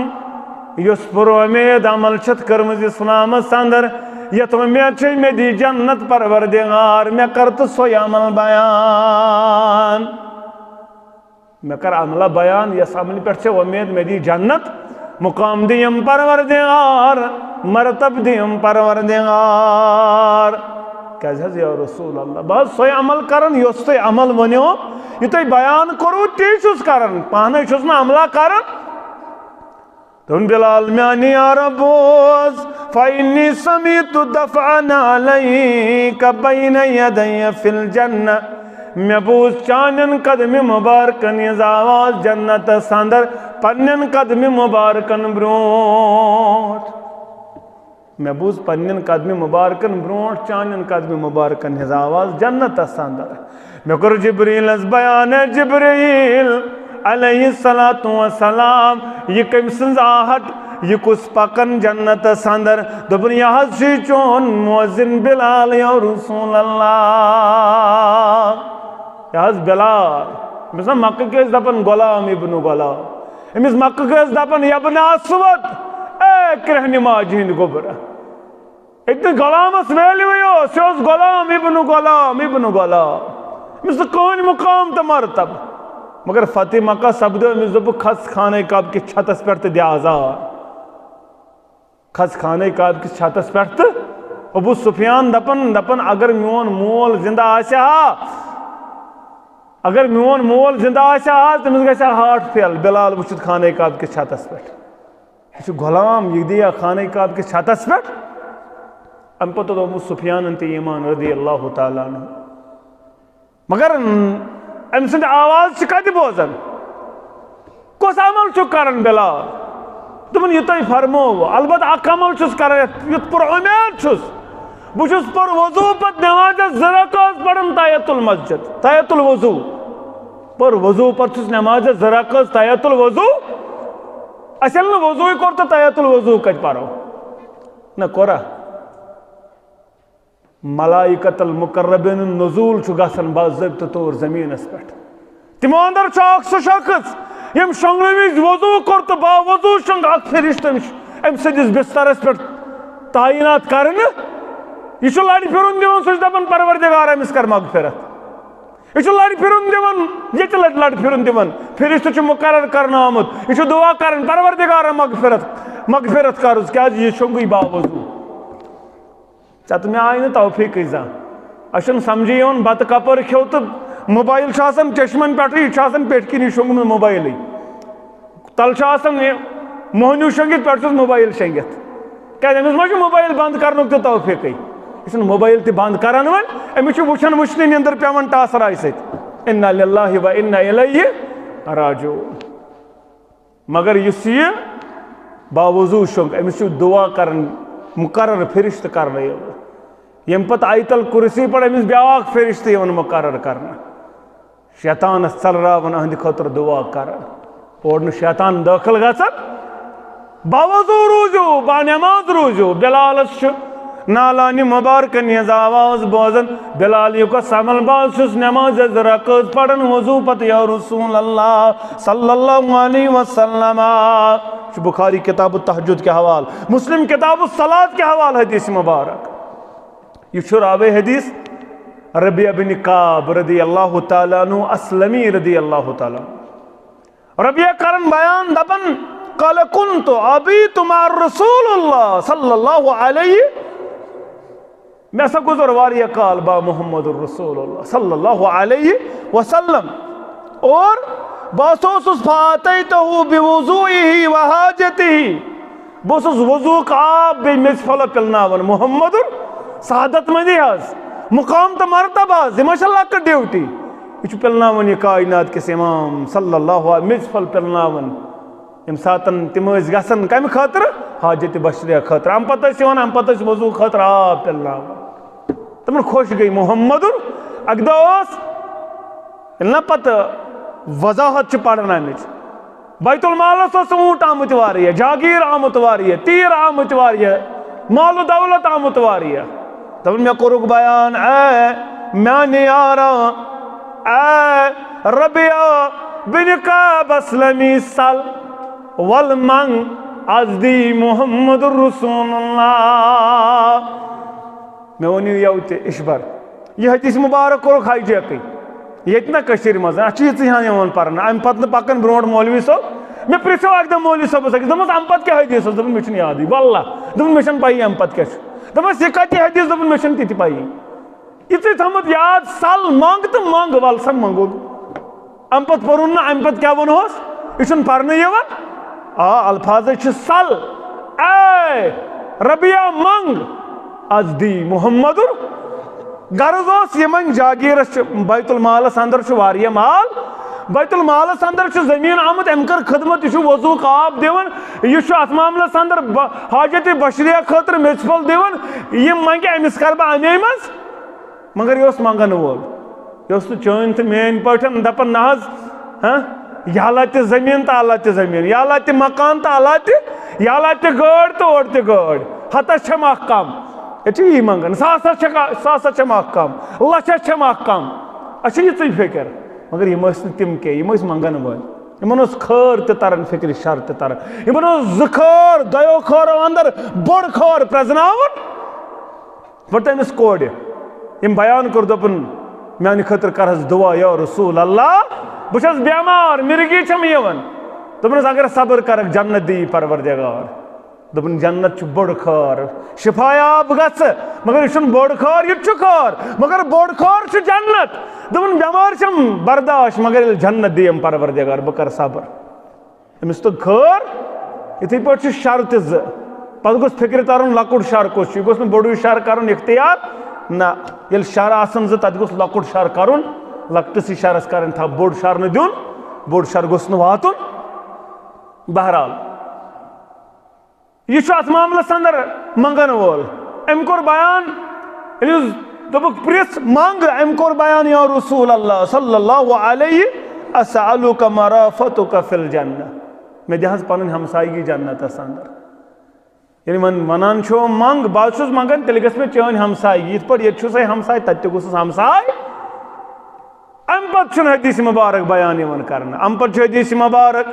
یس پر امید عمل چھت کرمز اسلام اندر یت امید چھ میں دی جنت پروردگار میں کرت سوی عمل بیان میں کر عمل بیان یس عمل پر چھ امید میں دی جنت مقام دیم پروردگار مرتب دیم پروردگار کہز ہے یا رسول اللہ بس سوی عمل کرن یس تو عمل ونیو یہ تو بیان کرو تی چھس کرن پانے چھس نا عملہ کرن تم بلال میانی عربوز فإنی سمیت دفعن علیک بین یدی فی الجنہ میں بوز چانن قدم مبارکن یہ آواز جنت ساندر پنن قدم مبارکن برونٹ میں بوز پنن قدم مبارکن برونٹ چانن قدم مبارکن یہ آواز جنت ساندر میں کر جبریل از بیان جبریل علیہ السلام یہ کم سنز آہٹ یہ کس پکن جنت سندر دبن یہ حضی چون موزن بلال یا رسول اللہ یہ حض بلال مثلا مکہ کے اس دپن غلام ابن غلام امس مکہ کے اس دپن ابن اسود اے کرہنما جہند گبر اتنے غلام اس ویلی ہوئیو سیوز غلام ابن غلام مثل کون مقام تا مرتب مگر فتح مکہ سبدو میں زب خس خانہ کعب کی چھتس پر دیا آزار خس خانہ کعب کی چھتس پر ابو سفیان دپن اگر میون مول زندہ آسیا اگر میون مول زندہ آسیا تمہیں گیسا ہارٹ فیل بلال وچھت خانہ کعب کی چھتس پر یہ غلام یہ دیا خانہ کعب کی چھتس پر ام پتہ تو ابو سفیان انتی ایمان رضی اللہ تعالیٰ عنہ مگر ام سند آواز کت بوزن کس عمل چھ کرن بلال دپن یہ تھی فرمو البتہ اک عمل چھس کرن یت پر امید چھس بچس پر وضو پت نماز زرکاز پڑھن تحیت المسجد تحیت الوضو پر وضو پر چھس نماز زرکاز تحیت الوضو اصل نہ وضو کرتا تحیت الوضو کت پڑھو نہ کورا ملائکت المقربین نزول چھ گسن باضابطہ طور زمین اس پہ تمو اندر چھ سہ شخص یم شنگل وضو کور تو با وضو شنگ اک فرشتہ ام سدس بسترس پہ تعینات کرنے یہ لڑ پھرن دان سہ دپان پروردگار امس کر مغفرت یہ لڑ پھرن دِوان یہ لڑ پھرن دِوان فرشتہ مقرر کرنا آمت یہ دعا کرن پروردگار مغفرت کر کیا یہ شونگی باوضو ژےٚ تہٕ مےٚ آیہِ نہٕ توفیٖقٕے زانٛہہ اَسہِ چھُنہٕ سمجھی یِوان بتہٕ کپٲرۍ کھیوٚو تہٕ موبایل چھُ آسان چشمن پٮ۪ٹھٕے یہِ چھُ آسان پٮ۪ٹھۍ کِنی شوٚنٛگمُت موبایلٕے تل چھُ آسان موہنیوٗ شۄنٛگِتھ پٮ۪ٹھٕ چھُس موبایل شۄنٛگِتھ کیٛازِ أمِس ما چھُ موبایل بنٛد کرنُک تہِ توفیٖقٕے یہِ چھُنہٕ موبایل تہِ بنٛد کران وۄنۍ أمِس چھُ وٕچھان وٕچھنٕے نِنٛدٕر پٮ۪وان ٹاسراے سۭتۍ اِنّا لِلّٰهِ و اِنّا اِلَیہِ راجعوٗن مگر یُس یہِ باوضوٗ شۄنٛگ أمِس چھُ دعا کران مقرر فرشتہٕ کرنہٕ یِوان ییٚمہِ پتہٕ آیتل کُرسی پٮ۪ٹھ أمِس بیٛاکھ فرشتہٕ یِوان مقرر کرنہٕ شیطانس ژلراوان أہنٛدِ خٲطرٕ دعا کران اور نہٕ شیطان دٲخل گژھان باوضوٗ روٗزِو با نٮ۪ماز روٗزِو بِلالس چھُ نالانہِ مُبارکن ہٕنٛز آواز بوزان بِلال یہِ سمل بہٕ چھُس نٮ۪مازِ رکٲژ پران وضوٗ پتہٕ یا رسول اللہ صلی اللہ علیہ وسلم بخاری کتاب التہجد کے حوالہ مسلم کتاب الصلاۃ کے حوالہ حدیث مبارک یہ راوی حدیث ربیعہ بن کعب رضی اللہ تعالیٰ عنہ اسلمی رضی اللہ تعالیٰ عنہ ربیعہ کرن بیان دپن قال كنت ابيت مع رسول اللہ صلی اللہ علیہ میں سا گزر واریہ کال با محمد الرسول اللہ صلی اللہ علیہ وسلم اور باسوسس فاتیتہو بوضوئیہ وحاجتہی باسوس وضوک آب بی مزفل پلناون محمد سعادت مندی حض مقام تا مرتبہ حض ماشاءاللہ کا ڈیوٹی یہ پلناون یہ کائنات کس امام صلی اللہ علیہ مزفل پلناون امساتن تمہز گسن کم خاطر حاجت بشریہ خاطر ام پتہ سیون ام پتہ وضو خاطر آب پلناون تمن خوش گئی محمد اگدوس نہ پتہ وضاحت پڑھنا امچ بیت المالس اونٹ آمت واریہ جاگیر آمت واریہ تیر آمت واریہ مال و دولت آمت واریہ دپن مے کورُکھ بیان اے میانہِ یارا اے ربیعہ بن کعب اسلمی سل ول منگ از دی محمد رسول اللہ میں ونیو یو تہِ اشبر یہ حدیث مبارک کورُکھ ہائی جیکٕے ییٚتہِ نا کٔشیٖرِ منٛز اَتھ چھِ یِژٕے ہان یِوان پرنہٕ اَمہِ پتہٕ نہٕ پکان برونٛٹھ مولوی صٲب مےٚ پرٛژھیو اَکہِ دۄہ مولوی صٲبس أکِس دوٚپمَس اَمہِ پتہٕ کیٛاہ حدیث اوس دوٚپُن مےٚ چھُنہٕ یادٕے واللہ دوٚپُن مےٚ چھَنہٕ پَیی اَمہِ پتہٕ کیٛاہ چھُ دوٚپمَس یہِ کَتہِ حدیث دوٚپُن مےٚ چھَنہٕ تہِ پَیی یِژٕے تھوٚمُت یاد سل منٛگ تہٕ منٛگ وَلہٕ سا منٛگو اَمہِ پتہٕ پوٚرُن نہٕ اَمہِ پتہٕ کیٛاہ وَنہوس یہِ چھُنہٕ پرنہٕ یِوان آ الفاظے چھِ سل اے ربیعہ منٛگ از دی محمد غرض اوس یِمن جاگیرس بیت المالس اندر چھُ واریاہ مال بیت المالس اندر چھُ زمیٖن آمُت أمۍ کٔر خدمت یہِ چھُ وضوٗک آب دِوان یہِ چھُ اتھ معاملس اندر حاجت بشریہ خٲطرٕ میژپھل دِوان یِم منگہِ أمِس کر بہٕ اَمے منٛز مگر یہِ اوس منگن وول یہِ اوس نہٕ چٲنۍ تہٕ میٲنۍ پٲٹھۍ دپان نہ حظ یہِ لتہِ زمیٖن تہٕ اللہ تہِ زمیٖن یا لتہِ مکان تہٕ اللہ تہِ یا لتہِ گٲڑۍ تہٕ اورٕ تہِ گٲڑۍ ہتس چھم اکھ کم یہ چھِ یی منگان ساسس چھم اکھ کم لچھس چھم اکھ کم اَسہِ چھِ یِژٕے فِکر مگر یِم ٲسۍ نہٕ تِم کینٛہہ یِم ٲسۍ منگن وٲلۍ یِمن اوس خٲر تہِ تران فِکرِ شر تہِ تران یِمن اوس زٕ خٲر دۄیو خٲرو اندر بوٚڑ خٲر پرٛزناوُن بہٕ تٔمِس کورِ یِم بیان کوٚر دوٚپُن میانہِ خٲطرٕ کر حظ دُعا یا رسول اللہ بہٕ چھَس بٮ۪مار مِرگی چھم یِوان دوٚپنَس اگر صبر کرکھ جنت دی پروردگار دوٚپُن جنت چھُ بوٚڑ خٲر شِفایاب گژھٕ مگر یہِ چھُنہٕ بوٚڑ خٲر یہِ تہِ چھُ خٲر مگر بوٚڑ خٲر چھُ جنت دوٚپُن بٮ۪مار چھم برداش مگر ییٚلہِ جنت دِیَم پروردگار بہٕ کرٕ صبر أمِس توٚگ خٲر یِتھٕے پٲٹھۍ چھُ شر تہِ زٕ پتہٕ گوٚژھ فِکرِ ترُن لۄکُٹ شر کُس چھُ یہِ گوٚژھ نہٕ بوٚڑُے شر کرُن اختیار نہ ییٚلہِ شر آسن زٕ تتہِ گوٚژھ لۄکُٹ شر کرُن لۄکٹِسٕے شرس کرٕنۍ تھپھ بوٚڑ شر نہٕ دیُن بوٚڑ شر گوٚژھ نہٕ واتُن بہرحال یہ چھُ اتھ معاملس اندر منگن وول أمۍ کوٚر بیان ییٚلہِ دوٚپُکھ پرٛژھ منٛگ أمۍ کوٚر بیان یا رسول اللہ صلی اللہ علیہ اسألُک مرافَتُک فی الجنہ مےٚ دِ حظ پنٕنۍ ہمسایگی جنتس اندر ییٚلہِ وۄنۍ ونان چھُ منٛگ بہٕ حظ چھُس منگان تیٚلہِ گژھِ مےٚ چٲنۍ ہمسایگی یِتھ پٲٹھۍ ییٚتہِ چھُسے ہمساے تتہِ تہِ گوٚژھُس ہمساے امہِ پتہٕ چھُنہٕ حدیث مبارک بیان یِوان کرنہٕ امہِ پتہٕ چھُ حدیث مبارک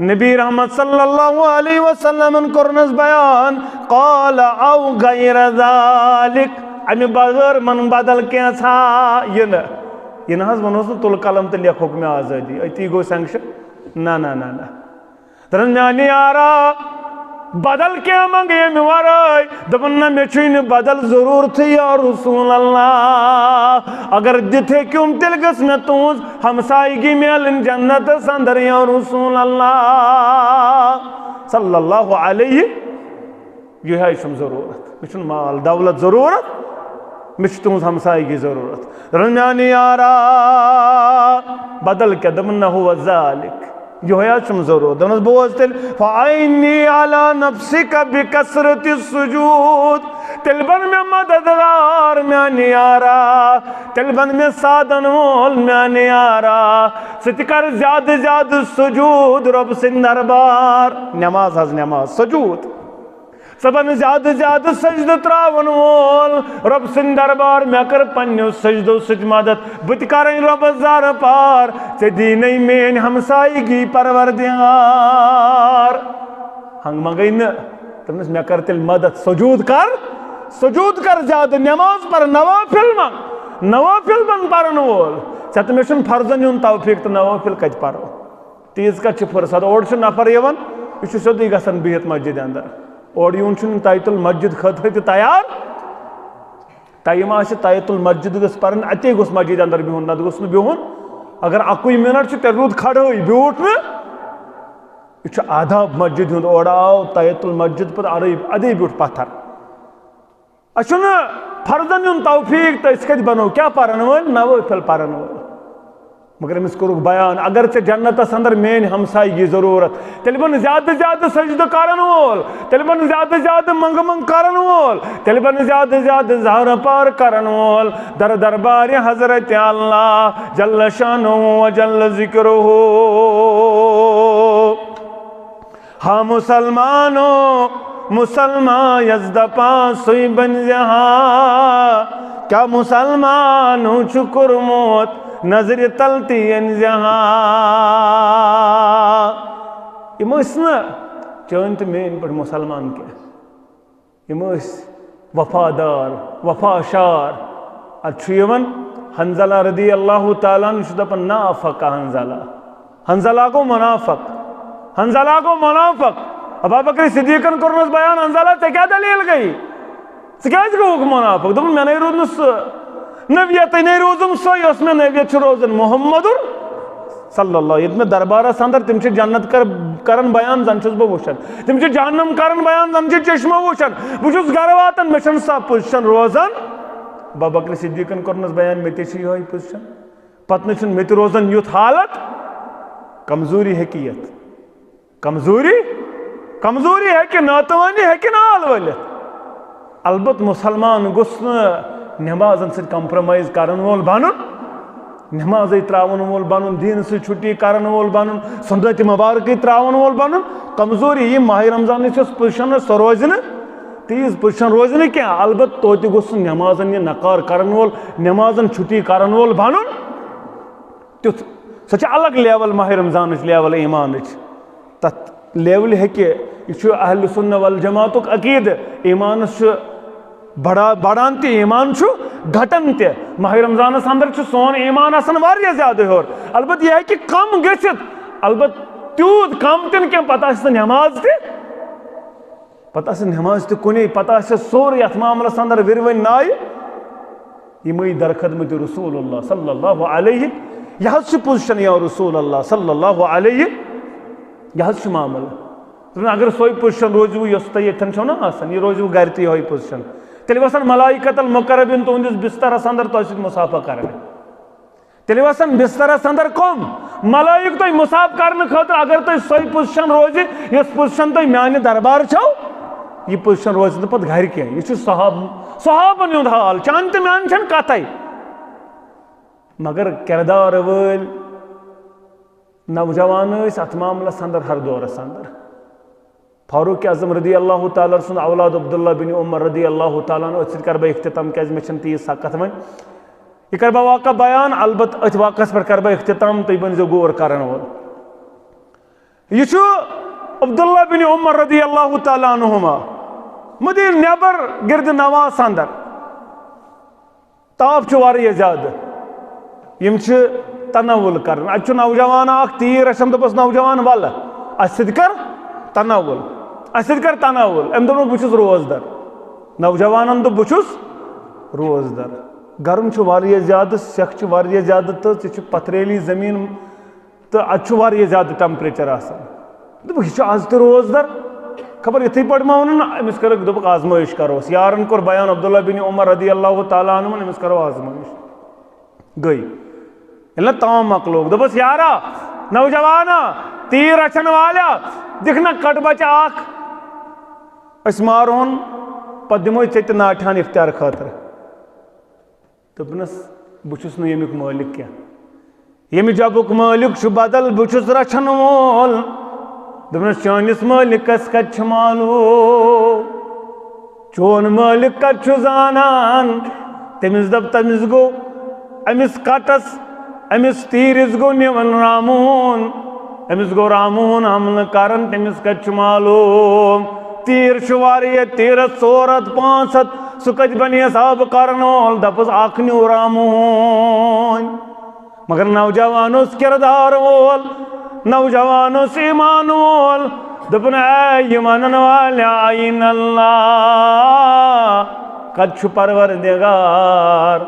نبی رحمت صلی اللہ علیہ وسلم کوٚرنس بیان قال او غیر ذالک امہِ بغٲر من بدل کینٛژھا یہِ نہٕ یہ نہ ونوس تل قلم تو لکھوک میں آزادی اتی گو سینکشن نہ دپان میانہ یارا بدل کیا منگے میں ورائے دپان نہ مے بدل ضرورت یا رسول اللہ اگر دتھے کیوں تیل گس میں تونز ہمسائیگی میلن جنت اندر یا رسول اللہ صلی اللہ علیہ یہ ہے ضرورت مجھے مال دولت ضرورت مجھے تونز ہمسائیگی ضرورت میانہ یارا بدل کیا دپان نہ ہوا ذالک جو ہے چم ضرورت دونس بوز تل فَعَيْنِي عَلَى نَفْسِكَ بِكَسْرَةِ السُّجُود تل بن میں مددگار میانہ یارا تل بن میں سادن وول میانہ یارا ستکر زیادہ سجود رب سن دربار نماز نماز سجود سبن زیادہ سجدہ تراون وول رب سن دربار میں کر پنیو سجدو سج مدد بت کریں رب زار پار ژے دینی مین ہمسائیگی پروردگار ہنگ منگئی نا تمس میں کر تیل مدد سجود کر زیادہ نماز پر نوافل بن پرن وول ژے میں چھن فرضن یون توفیق تو نوافل کت پرو تیز کت فرصت اور نفر یوان یہ سیودی گژھان بہت مسجد اندر اور یون چھن تایت المسجد خطر تہ تیار ٹائم آسہ تایت المسجد گس پرن اتے گوس مسجد اندر بہن نت گوس نہ بہن اگر اکوئی منٹ تیل رود کھڑے بیوٹ نا یہ آداب مسجد ہند اور آو تایت المسجد پہ ادے بیوٹ پتھر اچھا فرضن یون توفیق تو اس کت بنو کیا پرن ول نوافل پرن ول مگر امس کورک بیان اگر ژے جنتس اندر مین ہمسائیگی ضرورت تیل بن زیادہ سجدہ کرن وول تیل بن زیادہ منگ کرن وول تیل بن زیادہ زہر پار کرن وول دربار حضرت اللہ جل شانہ و جل ذکرہ ہاں مسلمان یزد پاسوی بن جہاں کیا مسلمانوں چکر موت نظر تلتی انجہاں یم نا چون تو مین پر مسلمان کی یم وفادار وفاشار اچھیون حنزلہ رضی اللہ تعالیٰ عنہ دپن نافق حنزلہ کو منافق ابا بکر صدیقن کرنس بیان حنزلہ تے کیا دلیل گئی ژٕ کیازِ گوٚوُکھ منافق دوٚپُن مےٚ نے روٗد نہٕ سُہ نبیتٕے نے روزم سۄ یۄس مےٚ نبیت چھُ روزان محمدُر صلی اللہ ییٚتہِ مےٚ دربارس اندر تِم چھِ جنت کران بیان زن چھُس بہٕ وٕچھان تِم چھِ جہنم کران بیان زن چھِ چشمہٕ وٕچھان بہٕ چھُس گرٕ واتان مےٚ چھَنہٕ سۄ پُزِشن روزان ابا بکر صدیقن کوٚرنس بیان مےٚ تہِ چھِ یِہوٚے پُزِشن پتہٕ نہٕ چھُنہٕ مےٚ تہِ روزان یُتھ حالت کمزوری ہیٚکہِ یِتھ کمزوری ہیٚکہِ ناتوانی ہیٚکہِ نال ؤلِتھ البتہ مسلمان گوٚژھ نہٕ نمازن سۭتۍ کمپرومائز کرن وول بنُن نمازے تراون وول بنُن دین سۭتۍ چھُٹی کرن وول بنُن سنت مبارکٕے تراون وول بنُن کمزوری یہِ ماہ رمضانٕچ یۄس پُزِشن ٲس سۄ روزِ نہٕ تیٖژ پُزِشن روزِ نہٕ کینٛہہ البتہ توتہِ گوٚژھ نہٕ نمازن یہِ نقار کرن وول نمازن چھُٹی کرن وول بنُن تیُتھ سۄ چھِ الگ لیول ماہ رمضانٕچ لیول ایمانٕچ تتھ لیولہِ ہیٚکہِ یہ چھُ اہل سنہ والجماعتُک عقیدٕ ایمانس چھُ بڑان تہِ ایمان چھُ گھٹان تہِ ماہ رمضانس اندر چھُ سون ایمان آسان واریاہ زیادٕ ہیوٚر البتہ یہ ہیٚکہِ کم گٔژھِتھ البتہ تیوٗت کم تہِ نہٕ کینٛہہ پتہٕ آسہِ نٮ۪ماز تہِ کُنے پتہٕ آسہِ سورُے یتھ معاملس اندر وِروٕنۍ نایہِ یِمٕے درخدمت رسول اللہ صلی اللہ علیہ یہ حظ چھُ پُزِشن یا رسول اللہ صلی اللہ علیہ یہ حظ چھُ معاملہٕ اگر سۄے پُزِشن روزِوٕ یۄس تۄہہِ ییٚتٮ۪ن چھو نا آسان یہِ روزِوٕ گرِ تہِ یِہوٚے پُزِشن تیٚلہِ وسن ملائکت المقربین تُہنٛدِس بسترس اندر تۄہہِ سۭتۍ مُصافہ کرنہِ تیٚلہِ وسن بسترس اندر کۄم ملائک تۄہہِ مُصاف کرنہٕ خٲطرٕ اگر تۄہہِ سۄے پُزِشن روزِ یۄس پُزِشن تۄہہِ میانہِ دربار چھو یہ پُزِشن روزِ نہٕ پتہٕ گرِ کینٛہہ یہ چھُ صحابن ہُنٛد حال چانہِ تہٕ میانہِ چھنہٕ کتھے مگر کردار وٲلۍ نوجوان ٲسۍ اتھ معاملس اندر ہر دورس اندر فاروق اعظم رضی اللہ تعالیٰ سن اولاد عبداللہ بن عمر رضی اللہ تعالیٰ عنہ اتھ کر بہ اختتام کیازِ مےٚ چھنہٕ تیٖژ سخت وۄنۍ یہ کر بہ واقعہ بیان البتہ اتھ واقعس پٮ۪ٹھ کر بہ اختتام تُہۍ بٔنزیو غور کرن وول یہ چھُ عبداللہ بن عمر رضی اللہ تعالیٰ عنہما مدیٖنہٕ نٮ۪بر گرد نواس اندر تاپھ چھُ واریاہ زیادٕ یم تنول کرن اتھ نوجوان اخ تیر رچھان دپس نوجوان ول اس سۭتۍ کر تنول اس سۭتۍ کر تنول أمۍ دوٚپُن بہٕ چھُس روزدر نوجوانن دوٚپ بہٕ چھُس روزدر گرم چھُ واریاہ زیادٕ سٮ۪کھ چھِ واریاہ زیادٕ تہٕ ژےٚ چھُ پتھریلی زٔمیٖن تہٕ اتہِ چھُ واریاہ زیادٕ ٹیمپریچر آسان دوٚپُکھ یہِ چھُ آز تہِ روزدر خبر یِتھٕے پٲٹھۍ ما ووٚنُن أمِس کٔرٕکھ دوٚپُکھ آزمٲیش کروس یارن کوٚر بیان عبداللہ بن عمر رضی اللہ تعالیٰ عنہُن أمِس کرو آزمٲیش گٔے ییٚلہِ نہ تام مۄکلووُکھ دوٚپُس یارا نوجوانا تیٖر رچھن والیٛا دِکھ نہ کٹ بچہ اکھ أسۍ مارہون پتہٕ دِموے ژےٚ تہِ ناٹہان اختیار خٲطرٕ دوٚپنس بہٕ چھُس نہٕ ییٚمیُک مٲلِک کینٛہہ ییٚمہِ جبُک مٲلِک چھُ بدل بہٕ چھُس رچھن وول دوٚپنس چٲنِس مٲلِکس کتہِ چھُ معلوٗم چون مٲلِک کتہِ چھُ زانان تٔمِس دوٚپ تٔمِس گوٚو أمِس کٹس أمِس تیٖرِس گوٚو نِوان رامون أمِس گوٚو رامون حملہٕ کران تٔمِس کتہِ چھُ معلوٗم تیٖر چھُ واریاہ تیٖرس 4 ہتھ 5 ہتھ سُہ کتہِ بنیس آبہٕ کرن وول دپُس اکھ نیوٗ رامون مگر نوجوان اوس کردار وول نوجوان اوس ایمان وول دوٚپُن اے یہِ ونن والیٛا عین اللہ کتہِ چھُ پروردگار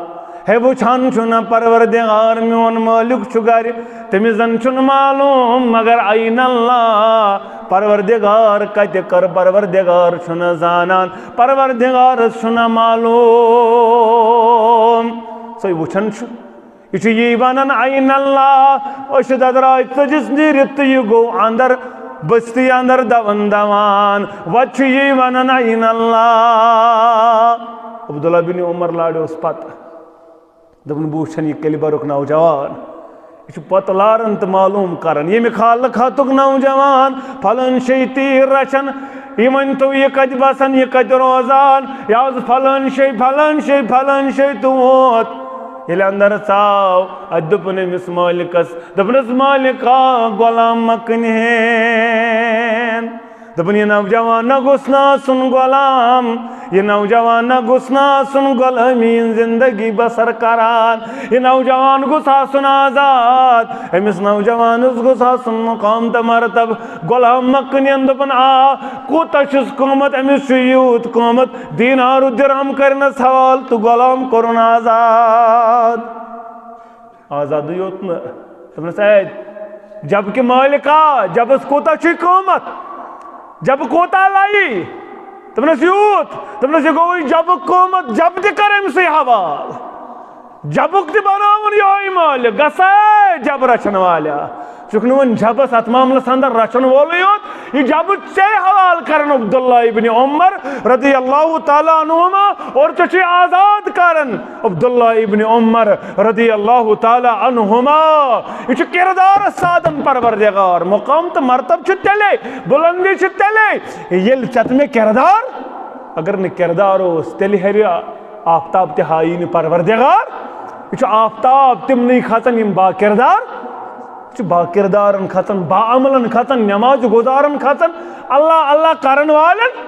ہے وٕچھان چھُنہ پروردگار میون مٲلِک چھُ گرِ تٔمِس زن چھُنہٕ معلوٗم مگر عین اللہ پروردگار کتہِ کر پروردگار چھُنہ زانان پروردگارس چھُنہ معلوٗم سُے وٕچھان چھُ یہ چھُ یی ونان عین اللہ أچھ ددراے ژٔجِس نیٖرِتھ تہٕ یہِ گوٚو اندر بستی اندر دوان دوان وتہِ چھُ یی ونان عین اللہ عبداللہ بن عمر لاڈیوس پتہٕ دوٚپُن بہٕ وٕچھن یہِ کیلبرُک نوجوان یہِ چھُ پتہٕ لاران تہٕ معلوٗم کران ییٚمہِ خالہٕ خطُک نوجوان پھلٲنۍ جایہِ تیٖر رچھان یہِ ؤنۍتو یہِ کتہِ بسان یہِ کتہِ روزان یہِ آز پھلٲنۍ جایہِ پھلٲنۍ جایہِ پھلٲنۍ جایہِ تہٕ ووت ییٚلہِ اندر ژاو اتہِ دوٚپُن أمِس مٲلِکس دوٚپنس مٲلِکا غلام مہ کٕنہین دوٚپُن یہِ نوجوان نہ گوٚژھ نہٕ آسُن غلام یہِ نوجوان نہ گوٚژھ نہٕ آسُن غلٲمی ہٕنٛز زندگی بسر کران یہِ نوجوان گوٚژھ آسُن آزاد أمِس نوجوانس گوٚژھ آسُن مقام تہٕ مرتب غلام مہ کٕنِنۍ دوٚپُن آ کوٗتاہ چھُس قۭمت أمِس چھُ یوٗت قۭمت دیٖنارو دِرہم کرنس حوالہٕ تہٕ غلام کوٚرُن آزاد آزادٕے یوت نہٕ دوٚپنس اے جبکہِ مٲلِکا جبس کوٗتاہ چھُے قۭمت جب کوتاہ لایی دوٚپنس یوٗت دوٚپنس یہِ گوٚوُے جبُک قۭمت جب تہِ کر أمسٕے حوالہٕ جبُک تہِ بناوُن یِہوے مٲلِک گژھے جب رچھن والیٛا چھُکھ نہٕ وۄنۍ جبس اتھ معاملس اندر رچھن وولُے یوت یہِ جبہٕ ژےٚ حوالہٕ کرن عبداللہ ابن عمر رضی اللہ تعالیٰ عنہما اور ژےٚ چھُے آزاد کرن عبداللہ ابن عمر رضی اللہ تعالیٰ عنہما یہِ چھُ کردارس سادن پروردگار مقام تہٕ مرتب چھُ تیٚلے بُلندی چھِ تیٚلے ییٚلہِ ژےٚ تہٕ مےٚ کردار اگر نہٕ کردار اوس تیٚلہِ ہیرِ آفتاب تہِ ہایی نہٕ پروردگار یہِ چھُ آفتاب تِمنٕے کھژان یِم با کردار با کردارن کھژان با عملن کھژان نماز گزارن کھژان اللہ اللہ کرن والن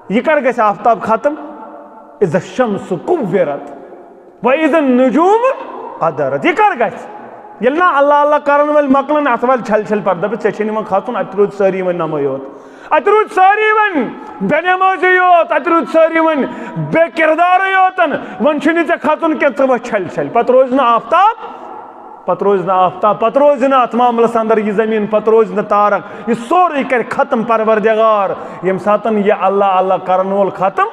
یہ کر گژھِ آفتاب ختم اذا الشمس كورت واذا النجوم قدرت یہ کر گژھِ ییٚلہِ نہ اللہ اللہ کرن وٲلۍ مۄکلن اتھ والہِ چھل چھل پتہٕ دپس ژےٚ چھے نہٕ وۄنۍ کھژُن اتہِ روٗدۍ سٲری وۄنۍ نمے یوت اتہِ روٗدۍ سٲری وۄنۍ بے نمٲزی یوت اتہِ روٗدۍ سٲری وۄنۍ بے کردارٕے یوتن وۄنۍ چھُے نہٕ ژےٚ کھژُن کینٛہہ ژٕ ؤتھ چھل چھل پتہٕ روزِ نہٕ آفتاب پتہٕ روزِ نہٕ آفتاب پتہٕ روزِ نہٕ اتھ معاملس اندر یہِ زمیٖن پتہٕ روزِ نہٕ تارک یہِ سورُے کرِ ختم پروردگار ییٚمہِ ساتن یہِ اللہ اللہ کرن وول ختم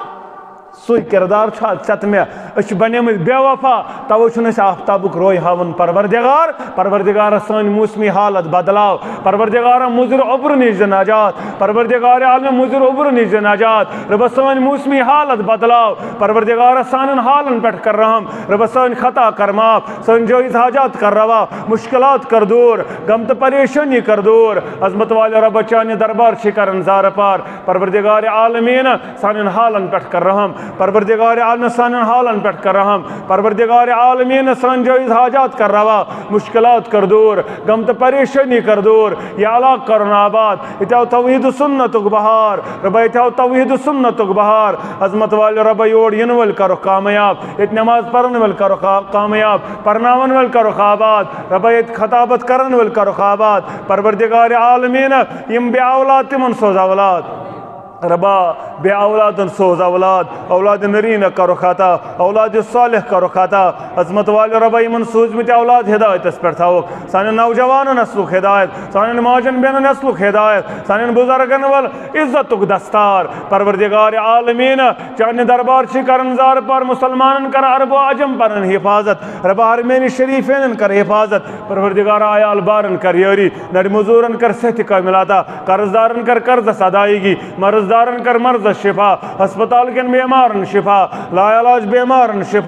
سُے کردار چھُ ژےٚ تہٕ مےٚ أسۍ چھِ بنیمٕتۍ بے وفا توے چھُنہٕ أسۍ آفتابُک روے ہاوان پروردگار پروردگارس سٲنۍ موسمی حالت بدلاو پروردگارا مُضِر اوٚبرٕ نِش دِ نجات پروردگار عالم مُضِر اوٚبرٕ نِش دِ نجات رۄبس سٲنۍ موسمی حالت بدلاو پروردگارا سانٮ۪ن حالن پٮ۪ٹھ کر رحم رۄبس سٲنۍ خطا کر معاف سٲنۍ جٲیز حاجات کر روا مُشکلات کر دوٗر غم تہٕ پریشٲنی کر دوٗر عظمت والے رۄبا چانہِ دربار چھِ کران زارٕ پار پروردگار عالمیٖن سانٮ۪ن حالن پٮ۪ٹھ کر رحم پروردگار عالم سان حالن پہ کر رحم پروردگار عالمین سان جائز حاجات کر روا مشکلات کر دور غم تو پریشانی کر دور یا علاق کرن آباد اتو توحید و سنت بہار ربا اتو توحید و سنت بہار عظمت والے ربا یور ین ول کرو کامیاب ات نماز پڑھن ول کرو کامیاب پرناون ول کرو آباد ربا ات خطابت کرن ول کرو آباد پروردگار عالمین یم بے اولاد تمن سوز اولاد ربا بے اولاد سوز اولاد نرینہ کرو خطا اولاد صالح کرو خطا عظمت والے ربا یمن سوزمت اولاد ہدایت اس پر تھاوک سان نوجوان نسلک ہدایت سان ماجن بین نسلک ہدایت سان بزرگن ول عزتک دستار پروردگار عالمین چانہ دربار چھ کرن زار پر مسلمانن کر عرب و عجم پرن حفاظت ربا حرمین شریفین کر حفاظت پروردگار عیال بارن کر یاری نر مزورن کر صحت کا ملاتا قرضدارن کر قرض ادائیگی مرض دارن کر مرض شفا ہسپتال کن بیمارن شفا لا علاج بیمارن شفا